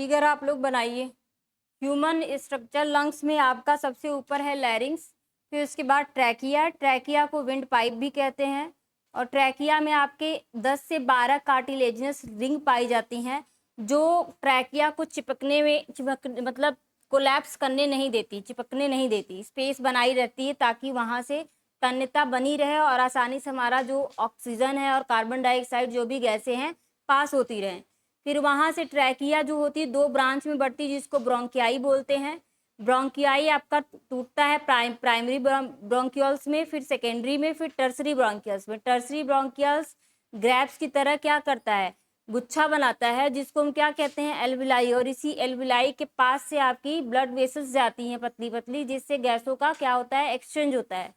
Figure आप लोग बनाइए। ह्यूमन स्ट्रक्चर, लंग्स में आपका सबसे ऊपर है लैरिंग्स, फिर उसके बाद ट्रैकिया, ट्रैकिया को विंड पाइप भी कहते हैं। और ट्रैकिया में आपके 10 से 12 कार्टिलेजिनस रिंग पाई जाती हैं, जो ट्रैकिया को चिपकने में मतलब कोलैप्स करने नहीं देती, चिपकने नहीं देती, स्पेस बनाई रहती है ताकि वहाँ से तन्यता बनी रहे और आसानी से हमारा जो ऑक्सीजन है और कार्बन डाइऑक्साइड जो भी गैसें हैं पास होती रहें। फिर वहाँ से ट्रैकिया जो होती है 2 ब्रांच में बढ़ती है, जिसको ब्रोंकियाई बोलते हैं। ब्रोंकियाई आपका टूटता है प्राइमरी ब्रोंकियल्स में, फिर सेकेंडरी में, फिर टर्सरी ब्रोंकियल्स में। टर्सरी ब्रोंकियल्स ग्रैप्स की तरह क्या करता है, गुच्छा बनाता है, जिसको हम क्या कहते हैं, एल्विलाई। और इसी एल्विलाई के पास से आपकी ब्लड वेसल्स जाती हैं पतली पतली, जिससे गैसों का क्या होता है, एक्सचेंज होता है।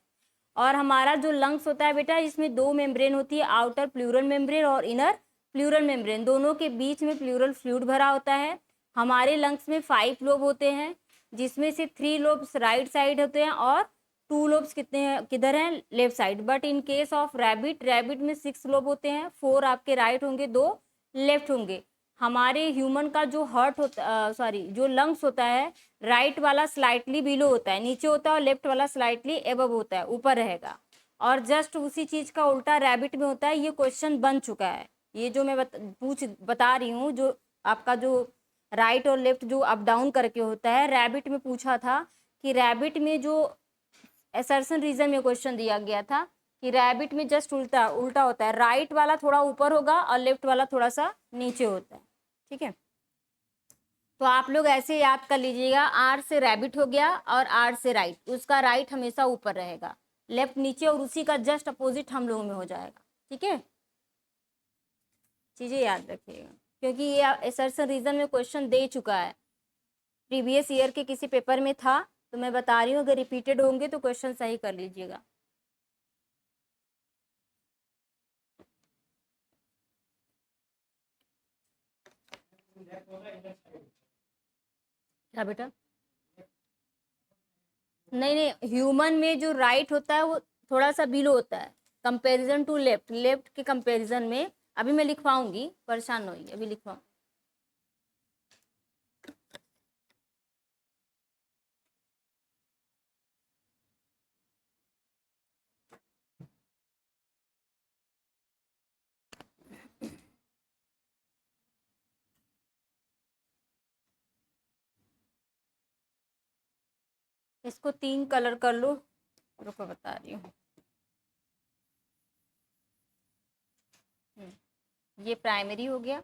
और हमारा जो लंग्स होता है बेटा, इसमें 2 मेम्ब्रेन होती है, आउटर प्लूरल मेम्ब्रेन और इनर प्लूरल मेम्ब्रेन। दोनों के बीच में प्लूरल फ्लूइड भरा होता है। हमारे लंग्स में 5 लोब होते हैं, जिसमें से 3 लोब्स राइट साइड होते हैं और 2 लोब्स कितने हैं, किधर हैं, left side. But in case of rabbit में 6 लोब होते हैं, 4 आपके राइट होंगे, 2 लेफ्ट होंगे। हमारे ह्यूमन का जो हार्ट होता जो लंग्स होता है, राइट वाला स्लाइटली बिलो होता है, नीचे होता है, और लेफ्ट वाला स्लाइटली एबव होता है, ऊपर रहेगा। और जस्ट उसी चीज का उल्टा रैबिट में होता है। ये क्वेश्चन बन चुका है, ये जो मैं बता रही हूँ, जो आपका जो राइट और लेफ्ट जो अप डाउन करके होता है, रैबिट में पूछा था कि रैबिट में जो असर्शन रीजन में क्वेश्चन दिया गया था कि रैबिट में जस्ट उल्टा उल्टा होता है, राइट वाला थोड़ा ऊपर होगा और लेफ्ट वाला थोड़ा सा नीचे होता है। ठीक है, तो आप लोग ऐसे याद कर लीजिएगा, आर से रैबिट हो गया और आर से राइट, उसका राइट हमेशा ऊपर रहेगा, लेफ्ट नीचे, और उसी का जस्ट अपोजिट हम लोगों में हो जाएगा। ठीक है, चीजें याद रखिएगा, क्योंकि ये असर्शन रीजन में क्वेश्चन दे चुका है, प्रीवियस ईयर के किसी पेपर में था, तो मैं बता रही हूँ अगर रिपीटेड होंगे तो क्वेश्चन सही कर लीजिएगा। क्या बेटा? नहीं नहीं, ह्यूमन में जो राइट होता है वो थोड़ा सा बिलो होता है कंपैरिजन टू लेफ्ट, लेफ्ट के कंपैरिजन में। अभी मैं लिखवाऊंगी, परेशान होइए, अभी लिखवाऊंगी। इसको 3 कलर कर लो, रुको बता रही हूँ। ये प्राइमरी हो गया,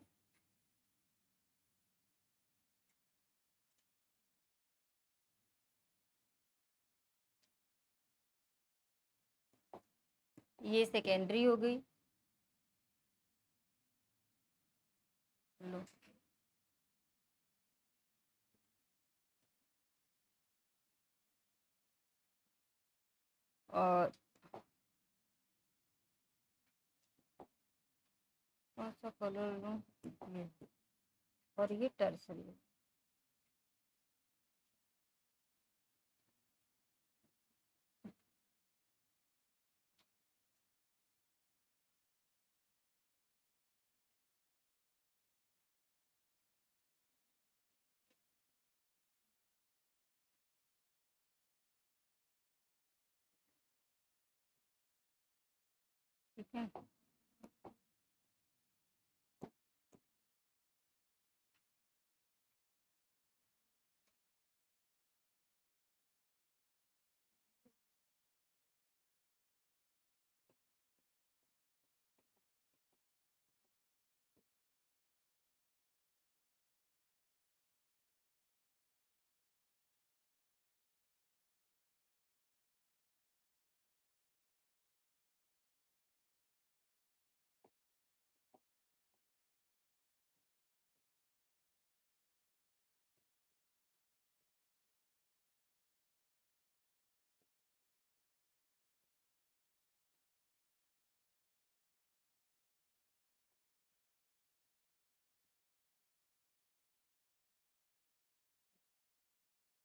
ये सेकेंडरी हो गई, लो, और कौन सा कलर लूँ, ये, और ये टर्सरी। ठीक है,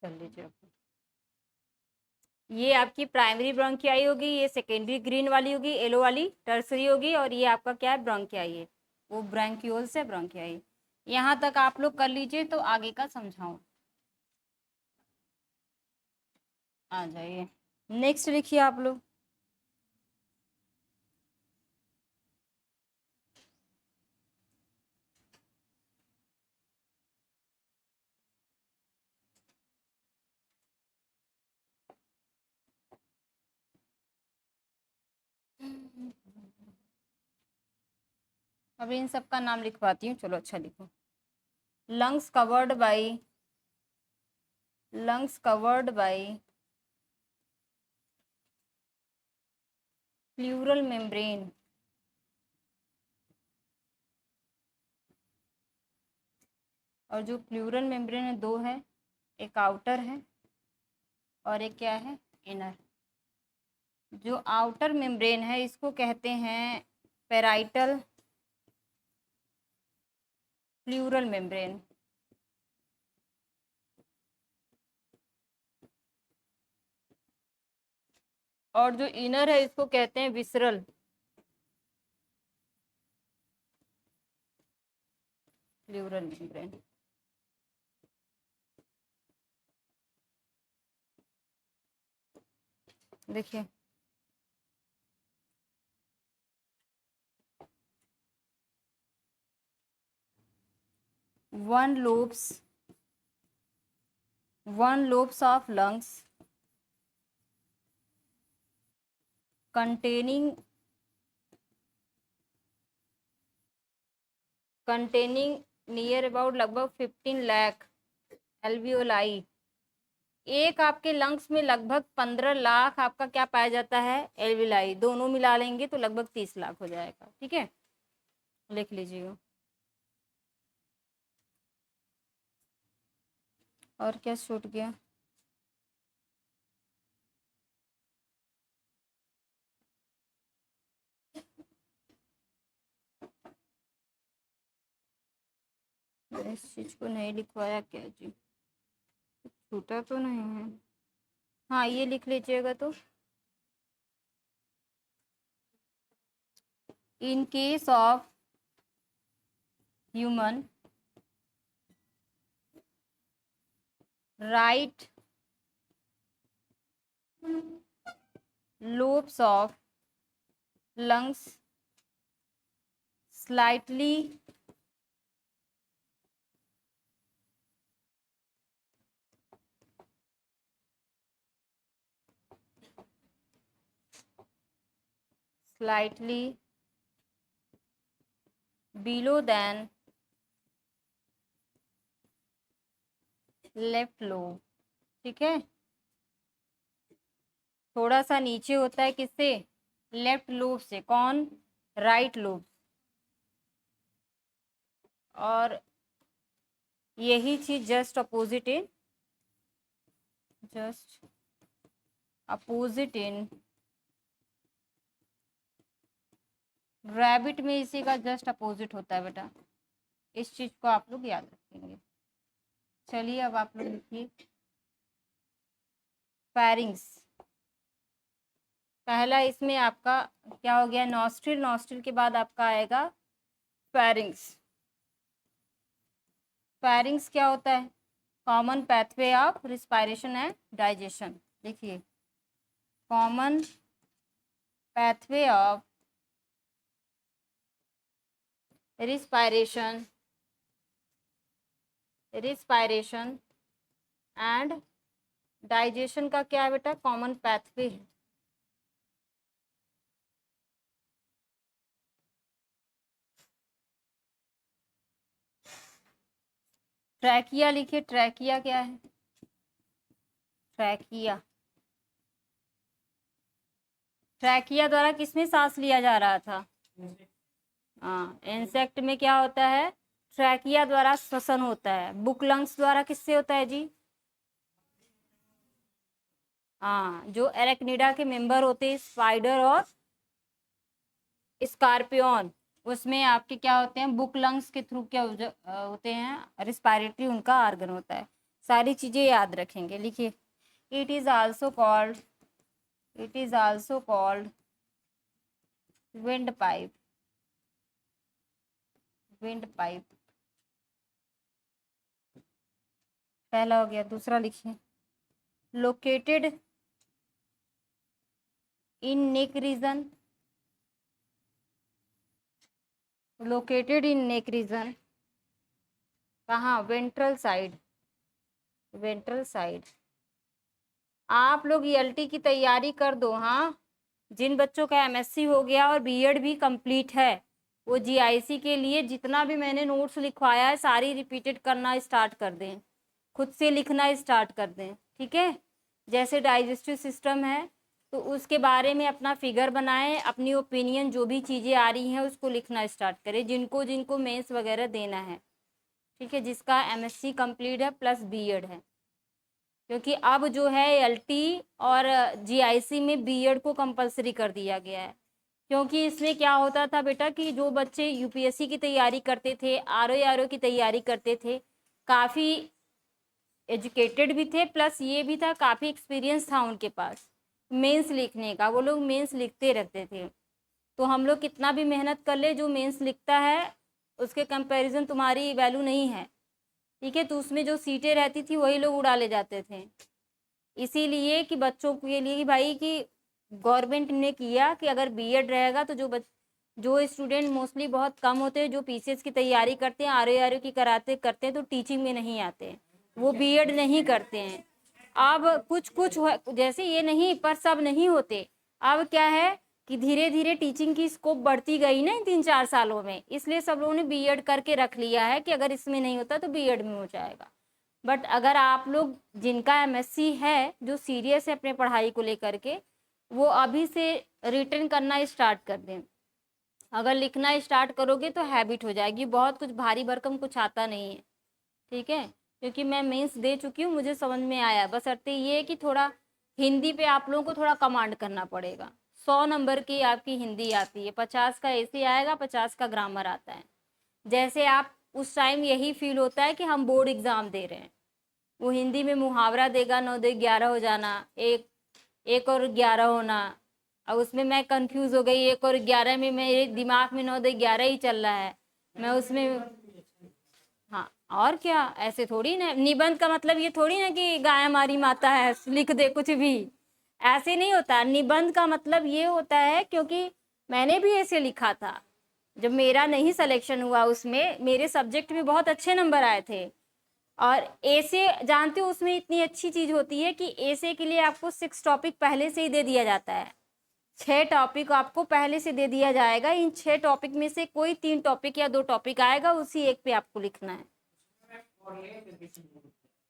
कर लीजिए आप। ये आपकी प्राइमरी ब्रोंकियाई होगी, ये सेकेंडरी ग्रीन वाली होगी, येलो वाली टर्सरी होगी, और ये आपका क्या है, ब्रोंकियाई है, वो ब्रोंक्यूल्स है, ब्रोंकियाई। यहाँ तक आप लोग कर लीजिए तो आगे का समझाऊं। आ जाइए, नेक्स्ट लिखिए आप लोग। अब इन सब का नाम लिखवाती हूँ, चलो अच्छा लिखो। Lungs covered by, lungs covered by pleural membrane, और जो प्लूरल मेम्ब्रेन है दो है, एक आउटर है और एक क्या है, इनर। जो आउटर मेम्ब्रेन है इसको कहते हैं पेराइटल प्लूरल मेम्ब्रेन, और जो इनर है इसको कहते हैं विसरल प्लूरल मेम्ब्रेन। देखिए one lobes of lungs containing near about लगभग 15 लाख एल्वियोलाई। एक आपके लंग्स में लगभग 15 लाख आपका क्या पाया जाता है, एल्वियोलाई। दोनों मिला लेंगे तो लगभग 30 लाख हो जाएगा। ठीक है, लिख लीजिएगा। और क्या छूट गया, इस चीज को नहीं लिखवाया क्या जी, छूटा तो नहीं है। हाँ ये लिख लीजिएगा। तो in case of human right lobes of lungs slightly below than left lobe. ठीक है, थोड़ा सा नीचे होता है किससे, लेफ्ट लोब से। कौन, राइट लोब। और यही चीज जस्ट अपोजिट इन रैबिट में इसी का जस्ट अपोजिट होता है बेटा। इस चीज को आप लोग याद रखेंगे। चलिए अब आप लोग लिखिए फेरिंग्स। पहला इसमें आपका क्या हो गया, नॉस्ट्रिल। नॉस्ट्रिल के बाद आपका आएगा फेरिंग्स। फेरिंग्स क्या होता है, common pathway of respiration and digestion. देखिए common pathway of respiration and digestion का क्या है बेटा, कॉमन पैथवे है। ट्रैकिया लिखिए, ट्रैकिया क्या है, ट्रैकिया। ट्रैकिया द्वारा किसमें सांस लिया जा रहा था, हाँ इंसेक्ट में क्या होता है, ट्रैकिया द्वारा श्वसन होता है। बुक लंग्स द्वारा किससे होता है जी, हाँ जो एरेक्निडा के मेंबर होते हैं, स्पाइडर और स्कॉर्पियन, उसमें आपके क्या होते हैं, बुक लंग्स के थ्रू क्या होते हैं, रिस्पायरेटरी उनका ऑर्गन होता है। सारी चीजें याद रखेंगे। लिखिए it is also called wind pipe. पहला हो गया, दूसरा लिखिए। Located in neck region, located in neck region कहाँ? Ventral side, ventral side. आप लोग ईएलटी की तैयारी कर दो। हाँ, जिन बच्चों का एमएससी हो गया और बीएड भी कंप्लीट है, वो जीआईसी के लिए जितना भी मैंने नोट्स लिखवाया है सारी रिपीटेड करना स्टार्ट कर दें, खुद से लिखना स्टार्ट कर दें। ठीक है, जैसे डाइजेस्टिव सिस्टम है तो उसके बारे में अपना फिगर बनाएं, अपनी ओपिनियन जो भी चीज़ें आ रही हैं उसको लिखना स्टार्ट करें, जिनको जिनको मेंस वगैरह देना है। ठीक है, जिसका एमएससी कंप्लीट है प्लस बीएड है, क्योंकि अब जो है एलटी और जीआईसी में बीएड को कंपलसरी कर दिया गया है। क्योंकि इसमें क्या होता था बेटा कि जो बच्चे यूपीएससी की तैयारी करते थे, आरओ की तैयारी करते थे, काफ़ी एजुकेटेड भी थे, प्लस ये भी था काफ़ी एक्सपीरियंस था उनके पास मेंस लिखने का, वो लोग मेंस लिखते रहते थे। तो हम लोग कितना भी मेहनत कर ले, जो मेंस लिखता है उसके कंपैरिजन तुम्हारी वैल्यू नहीं है। ठीक है, तो उसमें जो सीटें रहती थी वही लोग उड़ा ले जाते थे। इसीलिए कि बच्चों के लिए कि भाई कि गवर्नमेंट ने किया कि अगर बीएड रहेगा तो जो स्टूडेंट मोस्टली बहुत कम होते हैं, जो पीसीएस की तैयारी करते हैं, आरओ की करते हैं तो टीचिंग में नहीं आते, वो बीएड नहीं करते हैं। अब कुछ कुछ जैसे ये नहीं, पर सब नहीं होते। अब क्या है कि धीरे धीरे टीचिंग की स्कोप बढ़ती गई ना 3-4 सालों में, इसलिए सब लोगों ने बीएड करके रख लिया है कि अगर इसमें नहीं होता तो बीएड में हो जाएगा। बट अगर आप लोग जिनका एमएससी है, जो सीरियस है अपने पढ़ाई को लेकर के, वो अभी से रिटर्न करना स्टार्ट कर दें। अगर लिखना स्टार्ट करोगे तो हैबिट हो जाएगी, बहुत कुछ भारी भरकम कुछ आता नहीं है। ठीक है, क्योंकि मैं मेंस दे चुकी हूँ, मुझे समझ में आया। बस अर्थ ये है कि थोड़ा हिंदी पे आप लोगों को थोड़ा कमांड करना पड़ेगा। 100 नंबर की आपकी हिंदी आती है, 50 का ऐसे आएगा, 50 का ग्रामर आता है। जैसे आप उस टाइम यही फील होता है कि हम बोर्ड एग्ज़ाम दे रहे हैं। वो हिंदी में मुहावरा देगा, 9 2 11 हो जाना, एक और 11 होना। अब उसमें मैं कंफ्यूज हो गई, 1 और 11 में मेरे दिमाग में 9 2 11 ही चल रहा है, मैं उसमें। हाँ, और क्या, ऐसे थोड़ी ना निबंध का मतलब ये थोड़ी ना कि गाय हमारी माता है लिख दे कुछ भी, ऐसे नहीं होता। निबंध का मतलब ये होता है, क्योंकि मैंने भी ऐसे लिखा था, जब मेरा नहीं सिलेक्शन हुआ उसमें, मेरे सब्जेक्ट में बहुत अच्छे नंबर आए थे। और ऐसे जानते हो उसमें इतनी अच्छी चीज होती है कि ऐसे के लिए आपको 6 टॉपिक पहले से ही दे दिया जाता है। 6 टॉपिक आपको पहले से दे दिया जाएगा। इन 6 टॉपिक में से कोई 3 टॉपिक या 2 टॉपिक आएगा, उसी एक पे आपको लिखना है।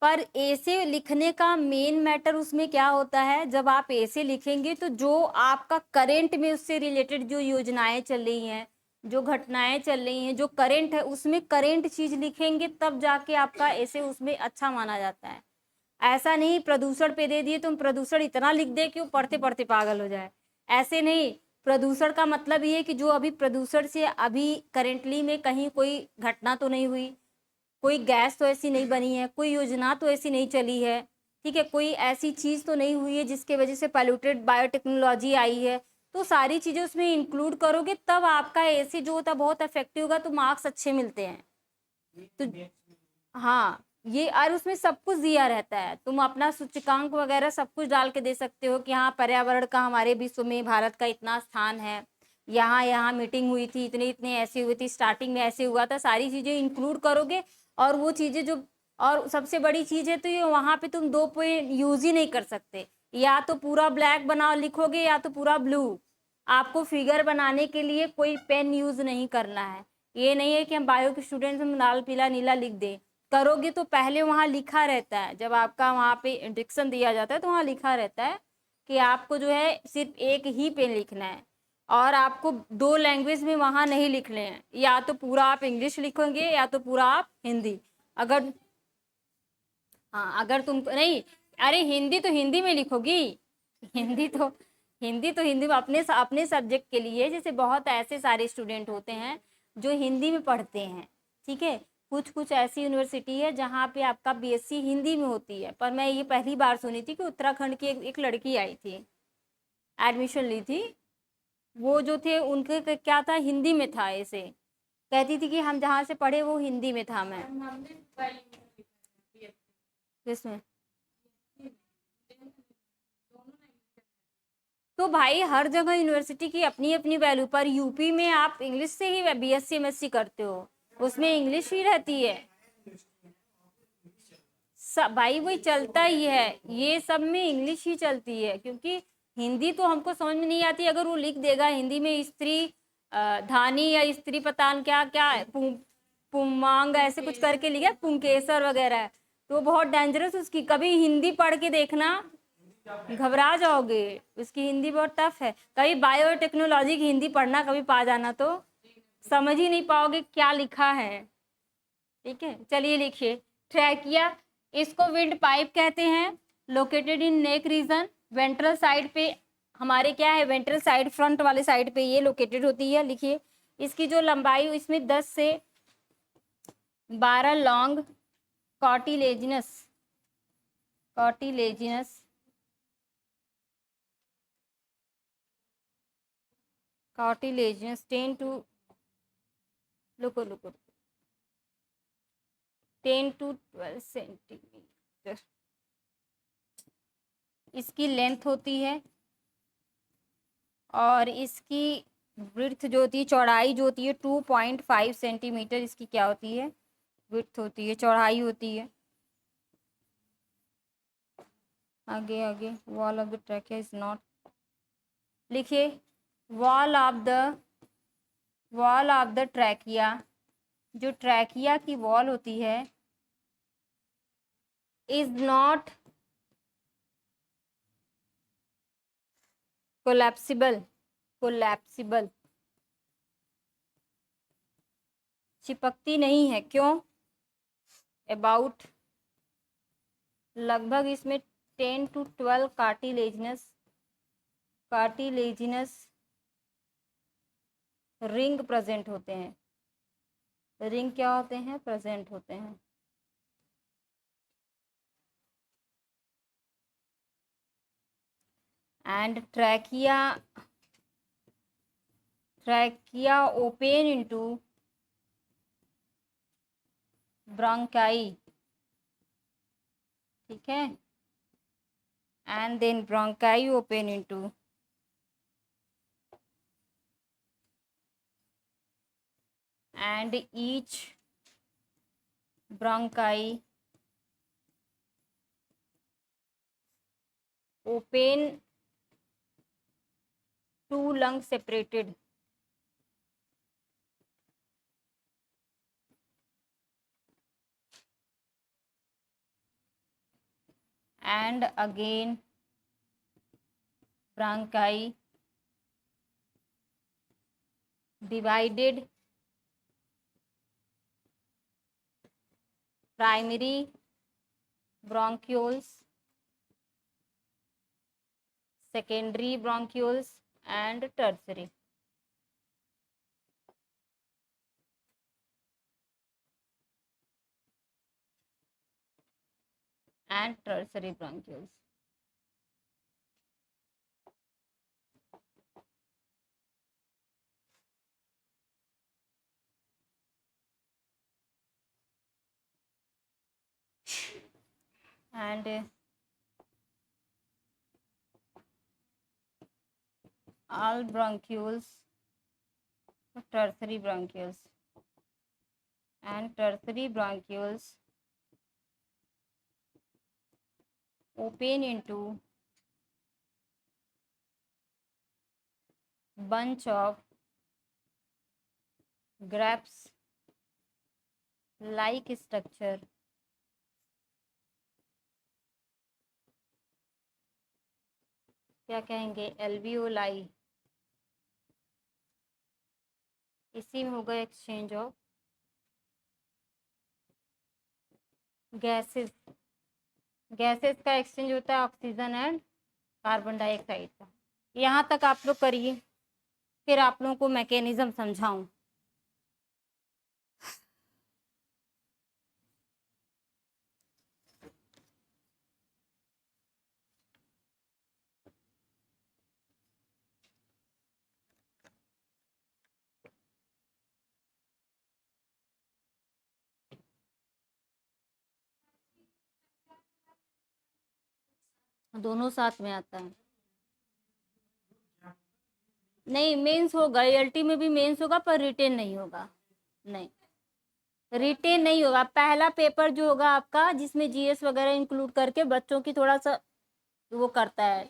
पर ऐसे लिखने का मेन मैटर उसमें क्या होता है, जब आप ऐसे लिखेंगे तो जो आपका करेंट में उससे रिलेटेड जो योजनाएं चल रही हैं, जो घटनाएं चल रही हैं, जो करेंट है, उसमें करेंट चीज लिखेंगे, तब जाके आपका ऐसे उसमें अच्छा माना जाता है। ऐसा नहीं प्रदूषण पे दे दिए तुम प्रदूषण इतना लिख दे कि वो पढ़ते पढ़ते पागल हो जाए, ऐसे नहीं। प्रदूषण का मतलब ये है कि जो अभी प्रदूषण से अभी करेंटली में कहीं कोई घटना तो नहीं हुई, कोई गैस तो ऐसी नहीं बनी है, कोई योजना तो ऐसी नहीं चली है। ठीक है, कोई ऐसी चीज़ तो नहीं हुई है जिसके वजह से पॉल्यूटेड बायोटेक्नोलॉजी आई है। तो सारी चीज़ें उसमें इंक्लूड करोगे तब आपका ऐसे जो होता है बहुत इफेक्टिव होगा, तो मार्क्स अच्छे मिलते हैं। तो हाँ, ये और उसमें सब कुछ दिया रहता है, तुम अपना सूचकांक वगैरह सब कुछ डाल के दे सकते हो कि हाँ पर्यावरण का हमारे विश्व में भारत का इतना स्थान है, यहाँ यहाँ मीटिंग हुई थी, इतने इतने ऐसी हुई थी, स्टार्टिंग में ऐसे हुआ था, सारी चीज़ें इंक्लूड करोगे। और वो चीज़ें जो, और सबसे बड़ी चीज़ है तो ये वहाँ पे तुम 2 पॉइंट यूज़ ही नहीं कर सकते, या तो पूरा ब्लैक बनाओ लिखोगे या तो पूरा ब्लू। आपको फिगर बनाने के लिए कोई पेन यूज़ नहीं करना है। ये नहीं है कि हम बायो के स्टूडेंट्स हम लाल पीला नीला लिख दें, करोगे तो पहले वहाँ लिखा रहता है, जब आपका वहाँ पे इंडक्शन दिया जाता है तो वहाँ लिखा रहता है कि आपको जो है सिर्फ एक ही पेन लिखना है, और आपको 2 लैंग्वेज में वहाँ नहीं लिखने हैं, या तो पूरा आप इंग्लिश लिखोगे या तो पूरा आप हिंदी। अगर हाँ, अगर तुम नहीं, अरे हिंदी तो हिंदी में लिखोगी, हिंदी तो हिंदी में अपने अपने सब्जेक्ट के लिए, जैसे बहुत ऐसे सारे स्टूडेंट होते हैं जो हिंदी में पढ़ते हैं। ठीक है, कुछ कुछ ऐसी यूनिवर्सिटी है जहाँ पे आपका बीएससी हिंदी में होती है, पर मैं ये पहली बार सुनी थी कि उत्तराखंड की एक लड़की आई थी, एडमिशन ली थी, वो जो थे उनके क्या था, हिंदी में था, ऐसे कहती थी कि हम जहाँ से पढ़े वो हिंदी में था। मैं किसमें? तो भाई हर जगह यूनिवर्सिटी की अपनी अपनी वैल्यू, पर यूपी में आप इंग्लिश से ही बीएससी एमएससी करते हो, उसमें इंग्लिश ही रहती है। सब भाई वही चलता ही है, ये सब में इंग्लिश ही चलती है, क्योंकि हिंदी तो हमको समझ में नहीं आती। अगर वो लिख देगा हिंदी में स्त्री धानी या स्त्री पतान क्या क्या पुमांग ऐसे कुछ करके लिखा, पुंकेसर वगैरह, तो बहुत डेंजरस। उसकी कभी हिंदी पढ़ के देखना, घबरा जाओगे, उसकी हिंदी बहुत टफ है। कभी बायोटेक्नोलॉजी की हिंदी पढ़ना, कभी पा जाना तो समझ ही नहीं पाओगे क्या लिखा है। ठीक है, चलिए लिखिए। ट्रैकिया, इसको विंड पाइप कहते हैं, located in neck reason, ventral side पे हमारे क्या है, वेंट्रल साइड फ्रंट वाले साइड पे ये लोकेटेड होती है। लिखिए, इसकी जो लंबाई इसमें 10 से 12 लॉन्ग कॉटिलेजिनस कॉटिलेजिनस कॉटिलेजिनस 10 टू लुको 10 to 12 सेंटीमीटर इसकी लेंथ होती है, और इसकी विड्थ जो होती है, चौड़ाई जो होती है 2.5 सेंटीमीटर इसकी क्या होती है, विड्थ होती है, चौड़ाई होती है। आगे आगे, wall of the trachea is not, लिखिए वॉल ऑफ द ट्रैकिया, जो ट्रैकिया की वॉल होती है, इज नॉट कोलैप्सिबल, चिपकती नहीं है। क्यों? अबाउट, लगभग इसमें 10 to 12 कार्टिलेजिनस रिंग प्रेजेंट होते हैं। रिंग क्या होते हैं? प्रेजेंट होते हैं। And trachea open into bronchi, ठीक है, and then bronchi open into and each bronchi open, two lungs separated, and again bronchi divided, primary bronchioles, secondary bronchioles and tertiary. And tertiary bronchioles. And all bronchioles, tertiary bronchioles, and tertiary bronchioles open into bunch of grapes like structure, क्या कहेंगे, alveoli, इसी में होगा exchange of gases. Gases का exchange होता है oxygen and carbon dioxide का। यहाँ तक आप लोग करिए, फिर आप लोगों को मैकेनिज्म समझाऊं। दोनों साथ में आता है। नहीं, मेंस होगा, एलटी में भी मेंस होगा पर रिटेन नहीं होगा। नहीं, रिटेन नहीं होगा। पहला पेपर जो होगा आपका, जिसमें जीएस वगैरह इंक्लूड करके बच्चों की थोड़ा सा वो करता है,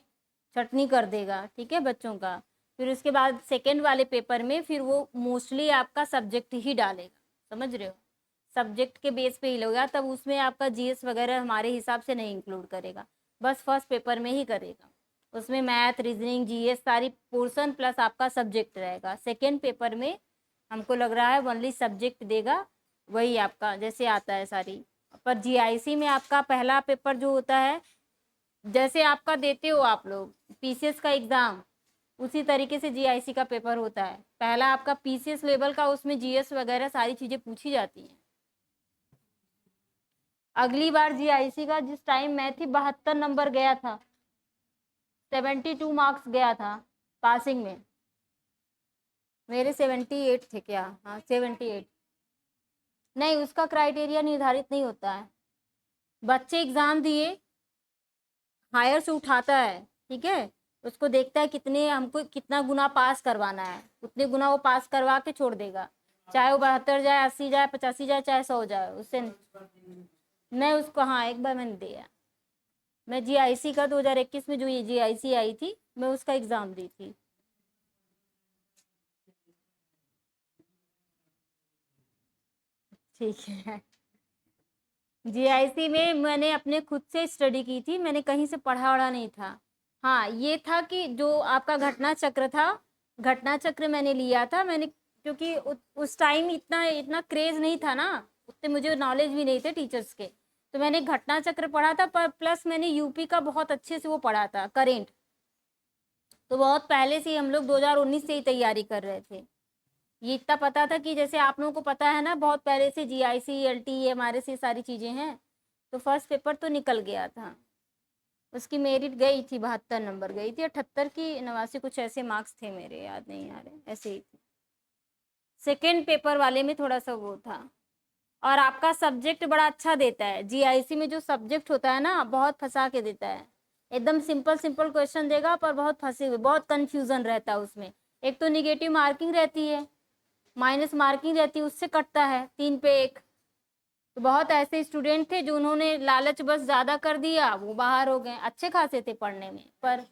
छटनी कर देगा, ठीक है, बच्चों का। फिर उसके बाद सेकेंड वाले पेपर में फिर वो मोस्टली आपका सब्जेक्ट ही डालेगा, समझ रहे हो, सब्जेक्ट के बेस पे ही लगेगा, तब उसमें आपका जीएस वगैरह हमारे हिसाब से नहीं इंक्लूड करेगा, बस फर्स्ट पेपर में ही करेगा। उसमें मैथ, रीजनिंग, जीएस सारी पोर्शन प्लस आपका सब्जेक्ट रहेगा। सेकेंड पेपर में हमको लग रहा है ओनली सब्जेक्ट देगा, वही आपका जैसे आता है सारी। पर जीआईसी में आपका पहला पेपर जो होता है, जैसे आपका देते हो आप लोग पीसीएस का एग्जाम, उसी तरीके से जीआईसी का पेपर होता है। पहला आपका पीसीएस लेवल का, उसमें जीएस वगैरह सारी चीजें पूछी जाती हैं। अगली बार जीआईसी का जिस टाइम मैं थी 72 नंबर गया था, 72 मार्क्स गया था पासिंग में। मेरे 78 थे क्या? हाँ 78। नहीं, उसका क्राइटेरिया निर्धारित नहीं होता है। बच्चे एग्जाम दिए, हायर से उठाता है, ठीक है, उसको देखता है कितने हमको कितना गुना पास करवाना है, उतने गुना वो पास करवा के छोड़ देगा, चाहे वो 72 जाए, 80 जाए, 85 जाए, चाहे 100 जाए, उससे मैं उसको, हाँ एक बार मैंने दिया। मैं जीआईसी का 2021 में जो ये जीआईसी आई थी, मैं उसका एग्जाम दी थी। ठीक है। जीआईसी में मैंने अपने खुद से स्टडी की थी, मैंने कहीं से पढ़ा वढ़ा नहीं था। हाँ ये था कि जो आपका घटना चक्र था, घटना चक्र मैंने लिया था, मैंने क्योंकि उस टाइम इतना इतना क्रेज नहीं था ना, उतने मुझे नॉलेज भी नहीं थे टीचर्स के, तो मैंने घटना चक्र पढ़ा था, पर प्लस मैंने यूपी का बहुत अच्छे से वो पढ़ा था करेंट। तो बहुत पहले से ही हम लोग 2019 से ही तैयारी कर रहे थे। ये इतना पता था कि जैसे आप लोगों को पता है ना, बहुत पहले से जीआईसी, एलटी हमारे से सारी चीजें हैं, तो फर्स्ट पेपर तो निकल गया था। उसकी मेरिट गई थी, 72 नंबर गई थी, 78 की 89 कुछ ऐसे मार्क्स थे मेरे, याद नहीं आ रहे, ऐसे ही थे। सेकेंड पेपर वाले में थोड़ा सा वो था। और आपका सब्जेक्ट बड़ा अच्छा देता है, जीआईसी में जो सब्जेक्ट होता है ना, बहुत फंसा के देता है। एकदम सिंपल सिंपल क्वेश्चन देगा, पर बहुत फंसे हुए, बहुत कंफ्यूजन रहता है उसमें। एक तो निगेटिव मार्किंग रहती है, माइनस मार्किंग रहती है, उससे कटता है 3 पे 1। तो बहुत ऐसे स्टूडेंट थे जो उन्होंने लालच बस ज्यादा कर दिया, वो बाहर हो गए, अच्छे खासे थे पढ़ने में। पर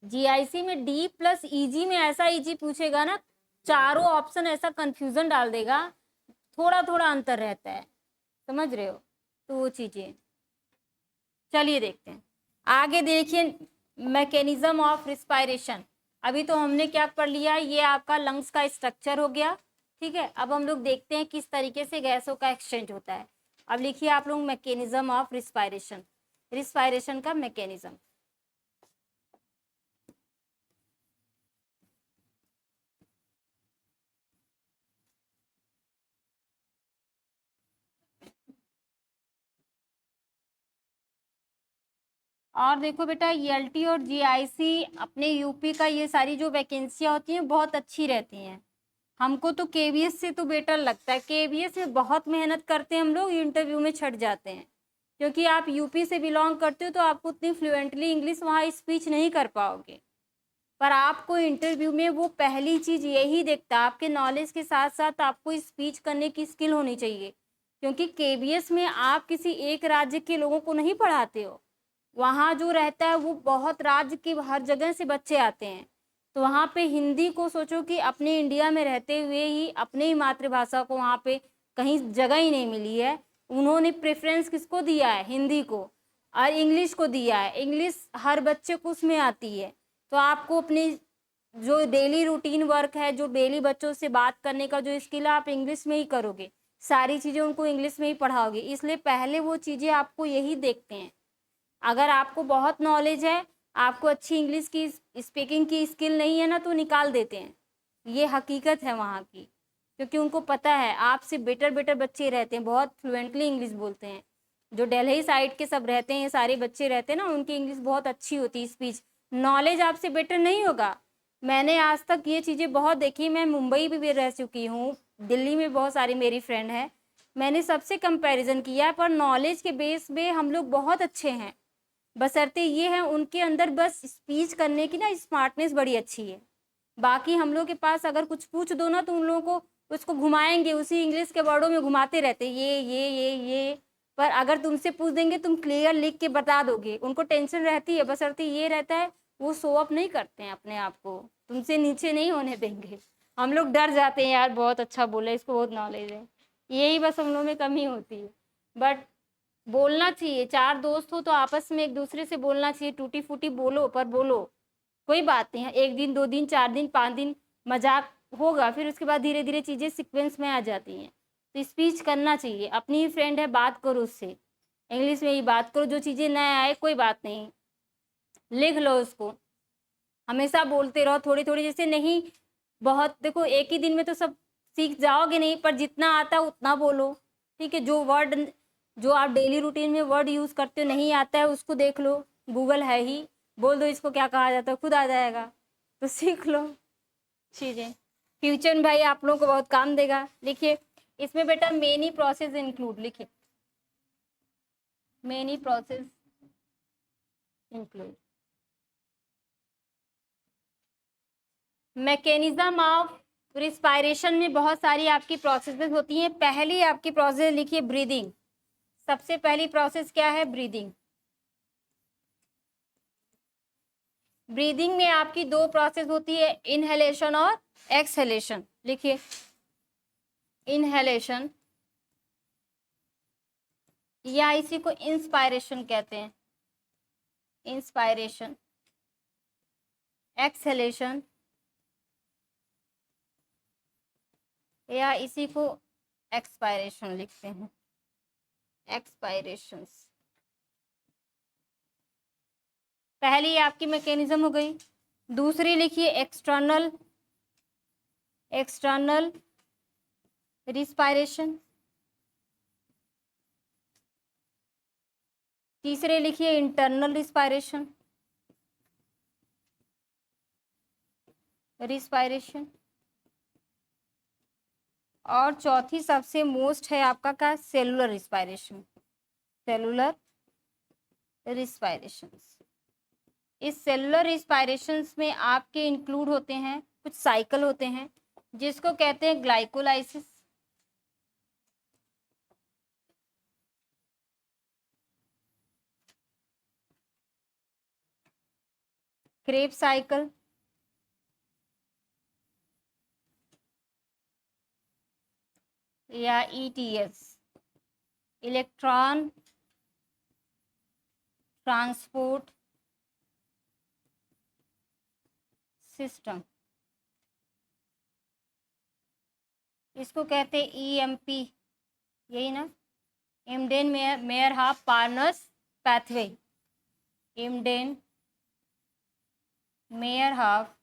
जीआईसी में डी प्लस इजी में ऐसा इजी पूछेगा ना, चारों ऑप्शन ऐसा कंफ्यूजन डाल देगा, थोड़ा थोड़ा अंतर रहता है, समझ रहे हो, तो वो चीजें। चलिए देखते हैं आगे, देखिए मैकेनिज्म ऑफ रिस्पायरेशन। अभी तो हमने क्या पढ़ लिया, ये आपका लंग्स का स्ट्रक्चर हो गया, ठीक है। अब हम लोग देखते हैं किस तरीके से गैसों का एक्सचेंज होता है। अब लिखिए आप लोग मैकेनिज्म ऑफ रिस्पायरेशन, रिस्पायरेशन का मैकेनिज्म। और देखो बेटा, एलटी और जीआईसी अपने यूपी का, ये सारी जो वैकेंसियां होती हैं बहुत अच्छी रहती हैं। हमको तो केवीएस से तो बेटर लगता है, केवीएस में बहुत मेहनत करते हैं हम लोग, इंटरव्यू में छट जाते हैं, क्योंकि आप यूपी से बिलोंग करते हो, तो आपको उतनी फ्लुएंटली इंग्लिश वहाँ स्पीच नहीं कर पाओगे। पर आपको इंटरव्यू में वो पहली चीज़ यही देखता है, आपके नॉलेज के साथ साथ आपको स्पीच करने की स्किल होनी चाहिए, क्योंकि केवीएस में आप किसी एक राज्य के लोगों को नहीं पढ़ाते हो, वहाँ जो रहता है वो बहुत राज्य के हर जगह से बच्चे आते हैं। तो वहाँ पे हिंदी को सोचो कि अपने इंडिया में रहते हुए ही अपने ही मातृभाषा को वहाँ पे कहीं जगह ही नहीं मिली है, उन्होंने प्रेफरेंस किसको दिया है? हिंदी को, और इंग्लिश को दिया है। इंग्लिश हर बच्चे को उसमें आती है, तो आपको अपनी जो डेली रूटीन वर्क है, जो डेली बच्चों से बात करने का जो स्किल है, आप इंग्लिश में ही करोगे, सारी चीज़ें उनको इंग्लिश में ही पढ़ाओगे, इसलिए पहले वो चीज़ें आपको यही देखते हैं। अगर आपको बहुत नॉलेज है, आपको अच्छी इंग्लिश की स्पीकिंग की स्किल नहीं है ना, तो निकाल देते हैं, ये हकीकत है वहाँ की, क्योंकि उनको पता है आपसे बेटर बेटर बच्चे रहते हैं, बहुत फ्लुएंटली इंग्लिश बोलते हैं। जो दिल्ली साइड के सब रहते हैं, सारे बच्चे रहते हैं ना, उनकी इंग्लिश बहुत अच्छी होती है, स्पीच नॉलेज आपसे बेटर नहीं होगा। मैंने आज तक ये चीज़ें बहुत देखी, मैं मुंबई भी रह चुकी हूँ, दिल्ली में बहुत सारी मेरी फ्रेंड है, मैंने सबसे कंपैरिजन किया, पर नॉलेज के बेस पे हम लोग बहुत अच्छे हैं। बशर्ते ये है उनके अंदर बस स्पीच करने की ना स्मार्टनेस बड़ी अच्छी है। बाकी हम लोग के पास अगर कुछ पूछ दो ना तो उन लोगों को उसको घुमाएंगे, उसी इंग्लिश के वर्डों में घुमाते रहते, ये। पर अगर तुमसे पूछ देंगे तुम क्लियर लिख के बता दोगे, उनको टेंशन रहती है। बशर्ते ये रहता है वो शो अप नहीं करते हैं अपने आप को, तुमसे नीचे नहीं होने देंगे। हम लोग डर जाते हैं यार बहुत अच्छा बोला, इसको बहुत नॉलेज है, यही बस हम लोग में कमी होती है। बट बोलना चाहिए, 4 दोस्त हो तो आपस में एक दूसरे से बोलना चाहिए, टूटी फूटी बोलो पर बोलो, कोई बात नहीं है। 1 दिन 2 दिन 4 दिन 5 दिन मजाक होगा, फिर उसके बाद धीरे धीरे चीज़ें सीक्वेंस में आ जाती हैं। तो स्पीच करना चाहिए, अपनी ही फ्रेंड है बात करो उससे, इंग्लिश में ही बात करो, जो चीज़ें नए आए कोई बात नहीं, लिख लो उसको, हमेशा बोलते रहो थोड़ी थोड़ी, जैसे नहीं बहुत, देखो एक ही दिन में तो सब सीख जाओगे नहीं, पर जितना आता है उतना बोलो, ठीक है। जो वर्ड जो आप डेली रूटीन में वर्ड यूज़ करते हो नहीं आता है उसको देख लो, गूगल है ही, बोल दो इसको क्या कहा जाता है, खुद आ जाएगा, तो सीख लो चीज़ें। फ्यूचर में भाई आप लोगों को बहुत काम देगा। लिखिए इसमें बेटा मेनी प्रोसेस इंक्लूड, लिखिए many process include. Mechanism of respiration में बहुत सारी आपकी प्रोसेसेस होती हैं। पहली आपकी प्रोसेस लिखिए ब्रीदिंग, सबसे पहली प्रोसेस क्या है, ब्रीदिंग। ब्रीदिंग में आपकी 2 प्रोसेस होती है, इनहेलेशन और एक्सहेलेशन। लिखिए इनहेलेशन या इसी को इंस्पायरेशन कहते हैं, इंस्पायरेशन, एक्सहेलेशन या इसी को एक्सपायरेशन लिखते हैं, एक्सपायरेशंस। पहली आपकी मैकेनिज्म हो गई। दूसरी लिखिए एक्सटर्नल, एक्सटर्नल रिस्पायरेशन। तीसरे लिखिए इंटरनल रिस्पायरेशन, रिस्पायरेशन। और चौथी सबसे मोस्ट है आपका क्या, सेलुलर रिस्पायरेशन, सेलुलर रिस्पायरेशंस। इस सेलुलर रिस्पायरेशंस में आपके इंक्लूड होते हैं कुछ साइकिल होते हैं जिसको कहते हैं ग्लाइकोलाइसिस, क्रेब्स साइकिल, या ETS, इलेक्ट्रॉन ट्रांसपोर्ट सिस्टम, इसको कहते हैं EMP, यही ना, Embden Meyerhof Parnas pathway, Embden Meyerhof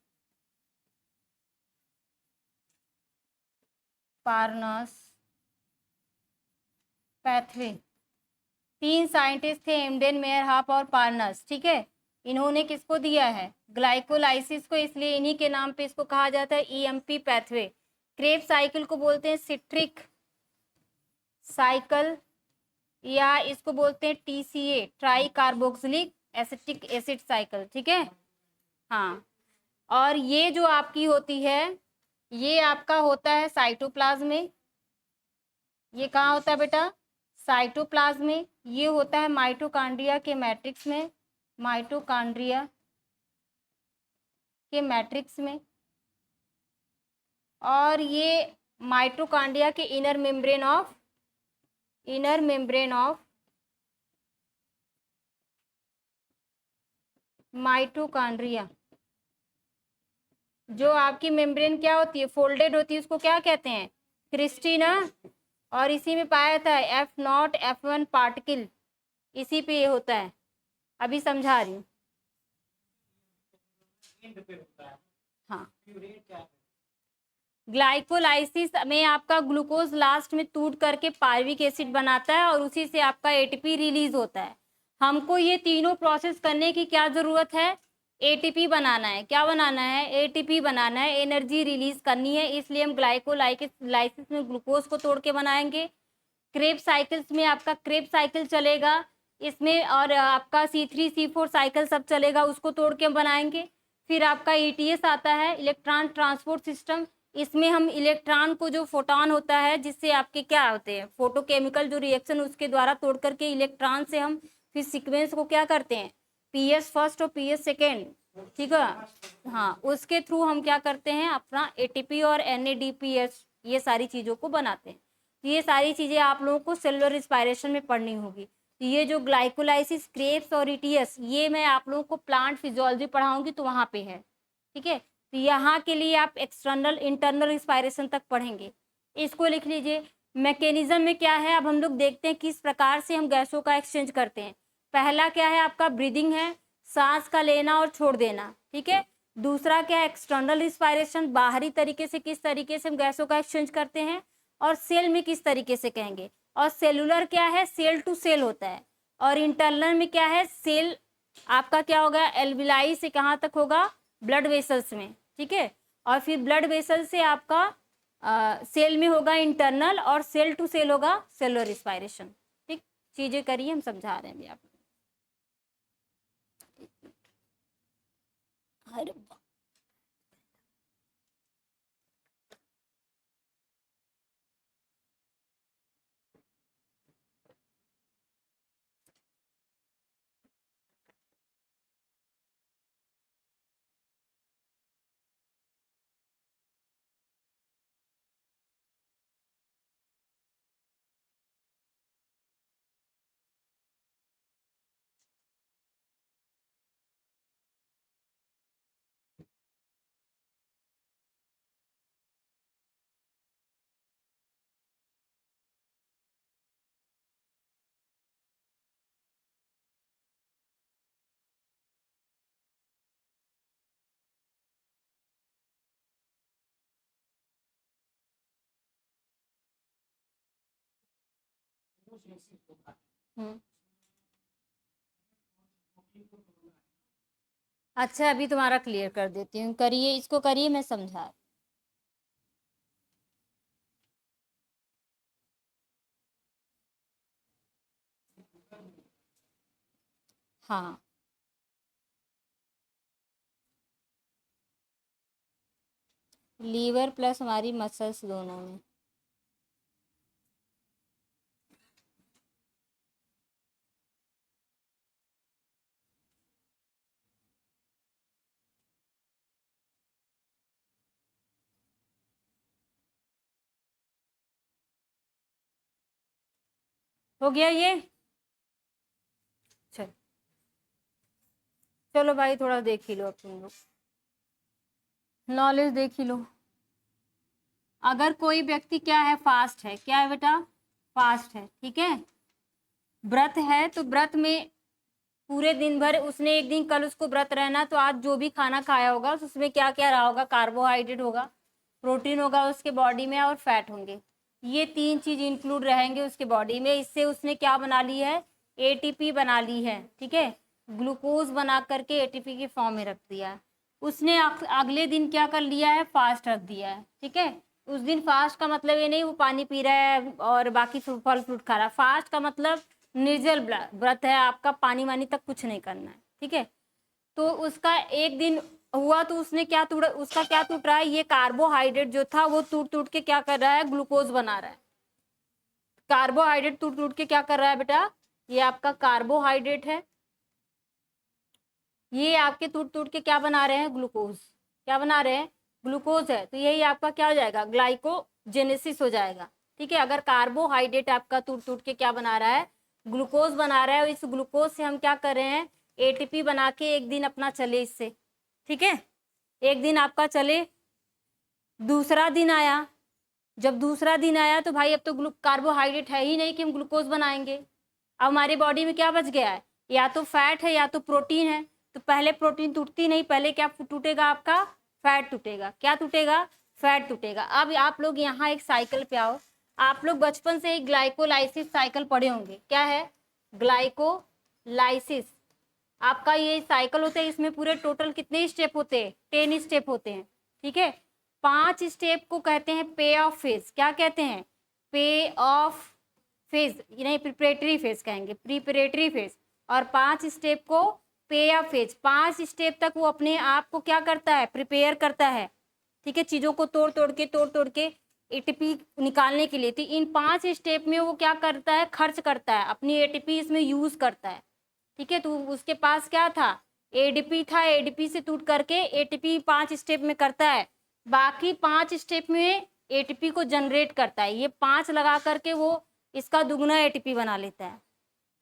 Parnas pathway. 3 scientists थे, इम्डेन मेयर हाफ और पार्नस, ठीक है। इन्होंने किसको दिया है, ग्लाइकोलाइसिस को, इसलिए इन्हीं के नाम पे इसको कहा जाता है EMP पैथवे। क्रेब्स साइकिल को बोलते हैं सिट्रिक साइकिल, या इसको बोलते हैं TCA, try carboxylic acetic acid cycle, ठीक है। हाँ, और ये जो आपकी होती है ये आपका होता है साइटोप्लाज्म में। ये कहाँ होता है बेटा, साइटोप्लाज्म में। ये होता है माइटोकॉन्ड्रिया के मैट्रिक्स में, माइटोकॉन्ड्रिया के मैट्रिक्स में। और ये माइटोकॉन्ड्रिया के inner membrane of, inner membrane of mitochondria, जो आपकी मेम्ब्रेन क्या होती है, फोल्डेड होती है, उसको क्या कहते हैं, क्रिस्टीना। और इसी में पाया था F0 F1 पार्टिकल, इसी पे ये होता है, अभी समझा रही हूँ। हाँ, ग्लाइकोलाइसिस में आपका ग्लूकोज लास्ट में टूट करके पायरुविक एसिड बनाता है और उसी से आपका ATP रिलीज होता है। हमको ये तीनों प्रोसेस करने की क्या जरूरत है, ATP बनाना है। क्या बनाना है, ATP बनाना है, एनर्जी रिलीज करनी है, इसलिए हम ग्लाइकोलाइसिस में ग्लूकोज को तोड़ के बनाएंगे। क्रेब साइकिल्स में आपका क्रेब साइकिल चलेगा इसमें, और आपका C3 C4 साइकिल सब चलेगा, उसको तोड़ के बनाएंगे। फिर आपका ETS आता है, इलेक्ट्रॉन ट्रांसपोर्ट सिस्टम। इसमें हम इलेक्ट्रॉन को, जो फोटोन होता है जिससे आपके क्या होते हैं फोटोकेमिकल जो रिएक्शन, उसके द्वारा तोड़ करके इलेक्ट्रॉन से हम फिर सीक्वेंस को क्या करते हैं, PS फर्स्ट और PS सेकेंड, ठीक है। हाँ, उसके थ्रू हम क्या करते हैं, अपना ATP और NADPH ये सारी चीज़ों को बनाते हैं। ये सारी चीज़ें आप लोगों को सेलुलर रिस्पायरेशन में पढ़नी होगी। ये जो ग्लाइकोलाइसिस, क्रेब्स और ETS, ये मैं आप लोगों को प्लांट फिजियोलॉजी पढ़ाऊंगी तो वहाँ पे है, ठीक है। तो यहाँ के लिए आप एक्सटर्नल इंटरनल रिस्पायरेशन तक पढ़ेंगे। इसको लिख लीजिए। मैकेनिज्म में क्या है, अब हम लोग देखते हैं किस प्रकार से हम गैसों का एक्सचेंज करते हैं। पहला क्या है आपका, ब्रीदिंग है, सांस का लेना और छोड़ देना, ठीक है। दूसरा क्या है, एक्सटर्नल रिस्पायरेशन, बाहरी तरीके से किस तरीके से हम गैसों का एक्सचेंज करते हैं, और सेल में किस तरीके से कहेंगे। और सेलुलर क्या है, सेल टू सेल होता है। और इंटरनल में क्या है, सेल आपका क्या होगा, एल्विलाई से कहाँ तक होगा, ब्लड वेसल्स में, ठीक है। और फिर ब्लड वेसल से आपका सेल में होगा इंटरनल, और सेल टू सेल होगा सेलुलर रिस्पायरेशन, ठीक। चीजें करिए, हम समझा रहे हैं अभी आपको। अरे हम्म, अच्छा अभी तुम्हारा क्लियर कर देती हूँ, करिए इसको, करिए, मैं समझा। हाँ, लीवर प्लस हमारी मसल्स दोनों में। हो गया ये, चल चलो भाई, थोड़ा देख ही लो अब तुम लोग, नॉलेज देख ही लो। अगर कोई व्यक्ति क्या है, फास्ट है, क्या है बेटा, फास्ट है, ठीक है, व्रत है, तो व्रत में पूरे दिन भर उसने, एक दिन कल उसको व्रत रहना, तो आज जो भी खाना खाया होगा उसमें क्या क्या रहा होगा, कार्बोहाइड्रेट होगा, प्रोटीन होगा उसके बॉडी में, और फैट होंगे। ये तीन चीज इंक्लूड रहेंगे उसके बॉडी में। इससे उसने क्या बना ली है, ATP बना ली है, ठीक है, ग्लूकोज बना करके ATP के फॉर्म में रख दिया है उसने। अगले दिन क्या कर लिया है, फास्ट रख दिया है, ठीक है। उस दिन फास्ट का मतलब ये नहीं वो पानी पी रहा है और बाकी फल फ्रूट खा रहा है। फास्ट का मतलब निर्जल व्रत है आपका, पानी वानी तक कुछ नहीं करना है, ठीक है। तो उसका एक दिन हुआ तो उसने क्या टूट, उसका क्या टूट रहा है, ये कार्बोहाइड्रेट जो था वो टूट टूट के क्या कर रहा है, ग्लूकोज बना रहा है। कार्बोहाइड्रेट टूट टूट के क्या कर रहा है बेटा, ये आपका कार्बोहाइड्रेट है, ये आपके टूट टूट के क्या बना रहे हैं, ग्लूकोज। क्या बना रहे हैं, ग्लूकोज है, तो यही आपका क्या हो जाएगा, ग्लाइकोजेनेसिस हो जाएगा, ठीक है। अगर कार्बोहाइड्रेट आपका टूट टूट के क्या बना रहा है, ग्लूकोज बना रहा है, और इस ग्लूकोज से हम क्या कर रहे हैं, ATP बना के एक दिन अपना चले इससे, ठीक है। एक दिन आपका चले, दूसरा दिन आया, जब दूसरा दिन आया तो भाई अब तो कार्बोहाइड्रेट है ही नहीं कि हम ग्लूकोज बनाएंगे। अब हमारी बॉडी में क्या बच गया है, या तो फैट है या तो प्रोटीन है। तो पहले प्रोटीन टूटती नहीं, पहले क्या टूटेगा आपका, फैट टूटेगा। क्या टूटेगा, फैट टूटेगा। अब आप लोग यहाँ एक साइकिल पे आओ। आप लोग बचपन से ही ग्लाइकोलाइसिस साइकिल पढ़े होंगे, क्या है, ग्लाइकोलाइसिस। आपका ये साइकिल होता है, इसमें पूरे टोटल कितने स्टेप होते हैं, 10 स्टेप होते हैं, ठीक है। 5 स्टेप को कहते हैं पे ऑफ फेज। क्या कहते हैं, पे ऑफ फेज, नहीं प्रिपरेटरी फेज कहेंगे, प्रिपरेटरी फेज, और 5 स्टेप को पे ऑफ फेज। 5 स्टेप तक वो अपने आप को क्या करता है, प्रिपेयर करता है, ठीक है, चीज़ों को तोड़ तोड़ के एटीपी निकालने के लिए। तो इन 5 स्टेप में वो क्या करता है, खर्च करता है, अपनी एटीपी इसमें यूज़ करता है, ठीक है। तो उसके पास क्या था, एडीपी था, एडीपी से टूट करके एटीपी 5 स्टेप में करता है, बाकी 5 स्टेप में एटीपी को जनरेट करता है। ये 5 लगा करके वो इसका दुगना एटीपी बना लेता है,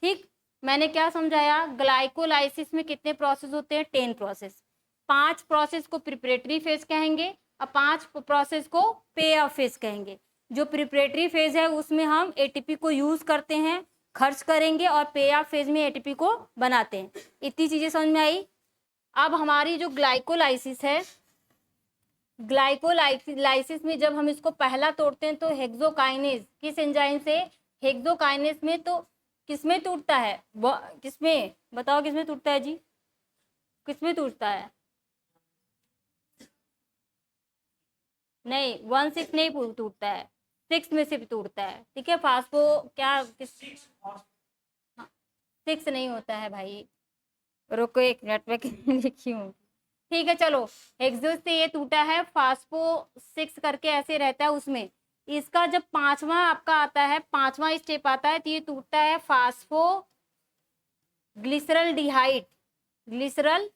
ठीक। मैंने क्या समझाया, ग्लाइकोलाइसिस में कितने प्रोसेस होते हैं, 10 प्रोसेस। 5 प्रोसेस को प्रिपरेटरी फेज कहेंगे और 5 प्रोसेस को पे ऑफ फेज कहेंगे। जो प्रिपरेटरी फेज है उसमें हम एटीपी को यूज करते हैं, खर्च करेंगे, और पे ऑफ फेज में एटीपी को बनाते हैं। इतनी चीजें समझ में आई। अब हमारी जो ग्लाइकोलाइसिस है, ग्लाइकोलाइसिस में जब हम इसको पहला तोड़ते हैं तो हेक्सोकाइनेज, किस एंजाइम से, हेक्सोकाइनेज में। तो किसमें टूटता है, किसमें बताओ, किसमें टूटता है जी, किसमें टूटता है, नहीं 1-6 नहीं टूटता है, 6 में से भी टूटता है, ठीक है। फास्फो क्या किस, 6 नहीं होता है भाई, रुको एक मिनट में लिखी हूँ, ठीक है। चलो, हेक्सो से ये टूटा है, फास्फो 6 करके ऐसे रहता है उसमें। इसका जब 5वां आपका आता है, 5वां स्टेप आता है, तो ये टूटता है फास्फो ग्लिसरल डिहाइड, ग्लिसरल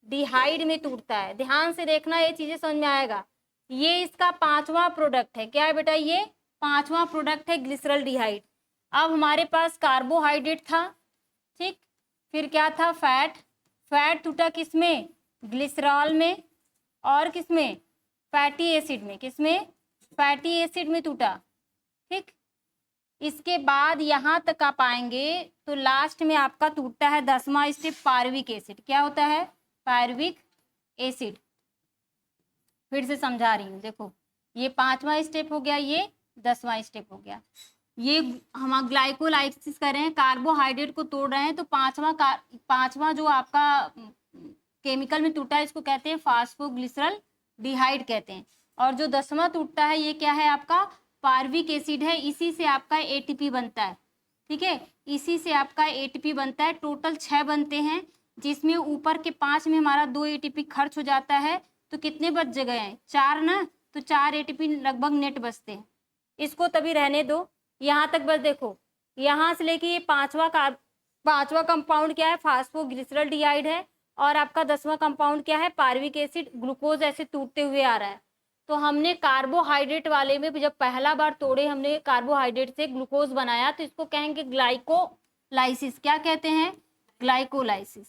डिहाइड में टूटता है। ध्यान से देखना, ये चीजें समझ में आएगा। ये इसका 5वां प्रोडक्ट है, क्या है बेटा, ये 5वां प्रोडक्ट है ग्लिसरल डिहाइड। अब हमारे पास कार्बोहाइड्रेट था, ठीक, फिर क्या था, फैट। फैट टूटा किसमें, ग्लिसरॉल में, और किसमें, फैटी एसिड में, किसमें, फैटी एसिड में टूटा, ठीक। इसके बाद यहाँ तक आप आएंगे तो लास्ट में आपका टूटता है 10वां स्टेप, पार्विक एसिड। क्या होता है, पार्विक एसिड। फिर से समझा रही हूँ, देखो, ये 5वां स्टेप हो गया, ये 10वां स्टेप हो गया। ये हम ग्लाइकोलाइसिस कर रहे हैं, कार्बोहाइड्रेट को तोड़ रहे हैं, तो पांचवा जो आपका केमिकल में टूटा है इसको कहते हैं फास्फोग्लिसरल डिहाइड कहते हैं। और जो 10वां टूटता है ये क्या है आपका, पार्विक एसिड है। इसी से आपका एटीपी बनता है, ठीक है, इसी से आपका एटीपी बनता है। टोटल 6 बनते हैं, जिसमें ऊपर के 5 में हमारा 2 एटीपी खर्च हो जाता है, तो कितने बच गए हैं, 4 ना, तो 4 एटीपी लगभग नेट बचते हैं। इसको तभी रहने दो, यहाँ तक बस देखो, यहाँ से लेके ये 5वां कंपाउंड क्या है, फास्फोग्लिसरल डिहाइड है, और आपका 10वां कंपाउंड क्या है, पार्विक एसिड, ग्लूकोज ऐसे टूटते हुए आ रहा है। तो हमने कार्बोहाइड्रेट वाले में जब पहला बार तोड़े, हमने कार्बोहाइड्रेट से ग्लूकोज बनाया, तो इसको कहेंगे ग्लाइकोलाइसिस। क्या कहते हैं, ग्लाइकोलाइसिस।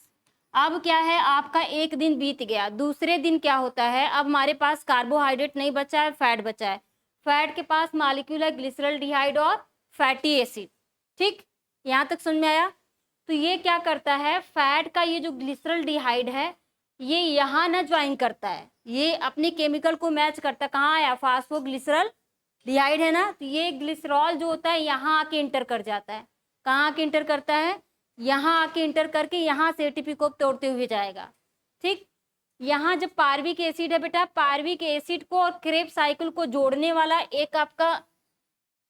अब क्या है, आपका एक दिन बीत गया, दूसरे दिन क्या होता है, अब हमारे पास कार्बोहाइड्रेट नहीं बचा है, फैट बचा है। फैट के पास मॉलिक्यूल है ग्लिसरल डिहाइड और फैटी एसिड, ठीक, यहाँ तक समझ में आया। तो ये क्या करता है, फैट का ये जो ग्लिसरल डिहाइड है, ये यहाँ ना ज्वाइन करता है, ये अपने केमिकल को मैच करता है। कहाँ आया, फास्फोग्लिसरल डिहाइड है ना, तो ये ग्लिसरॉल जो होता है यहाँ आके इंटर कर जाता है। कहाँ आके इंटर करता है, यहाँ आके इंटर करके यहाँ से एटीपी को तोड़ते हुए जाएगा, ठीक। यहाँ जब पार्विक एसिड है बेटा, पार्विक एसिड को और क्रेब साइकिल को जोड़ने वाला एक आपका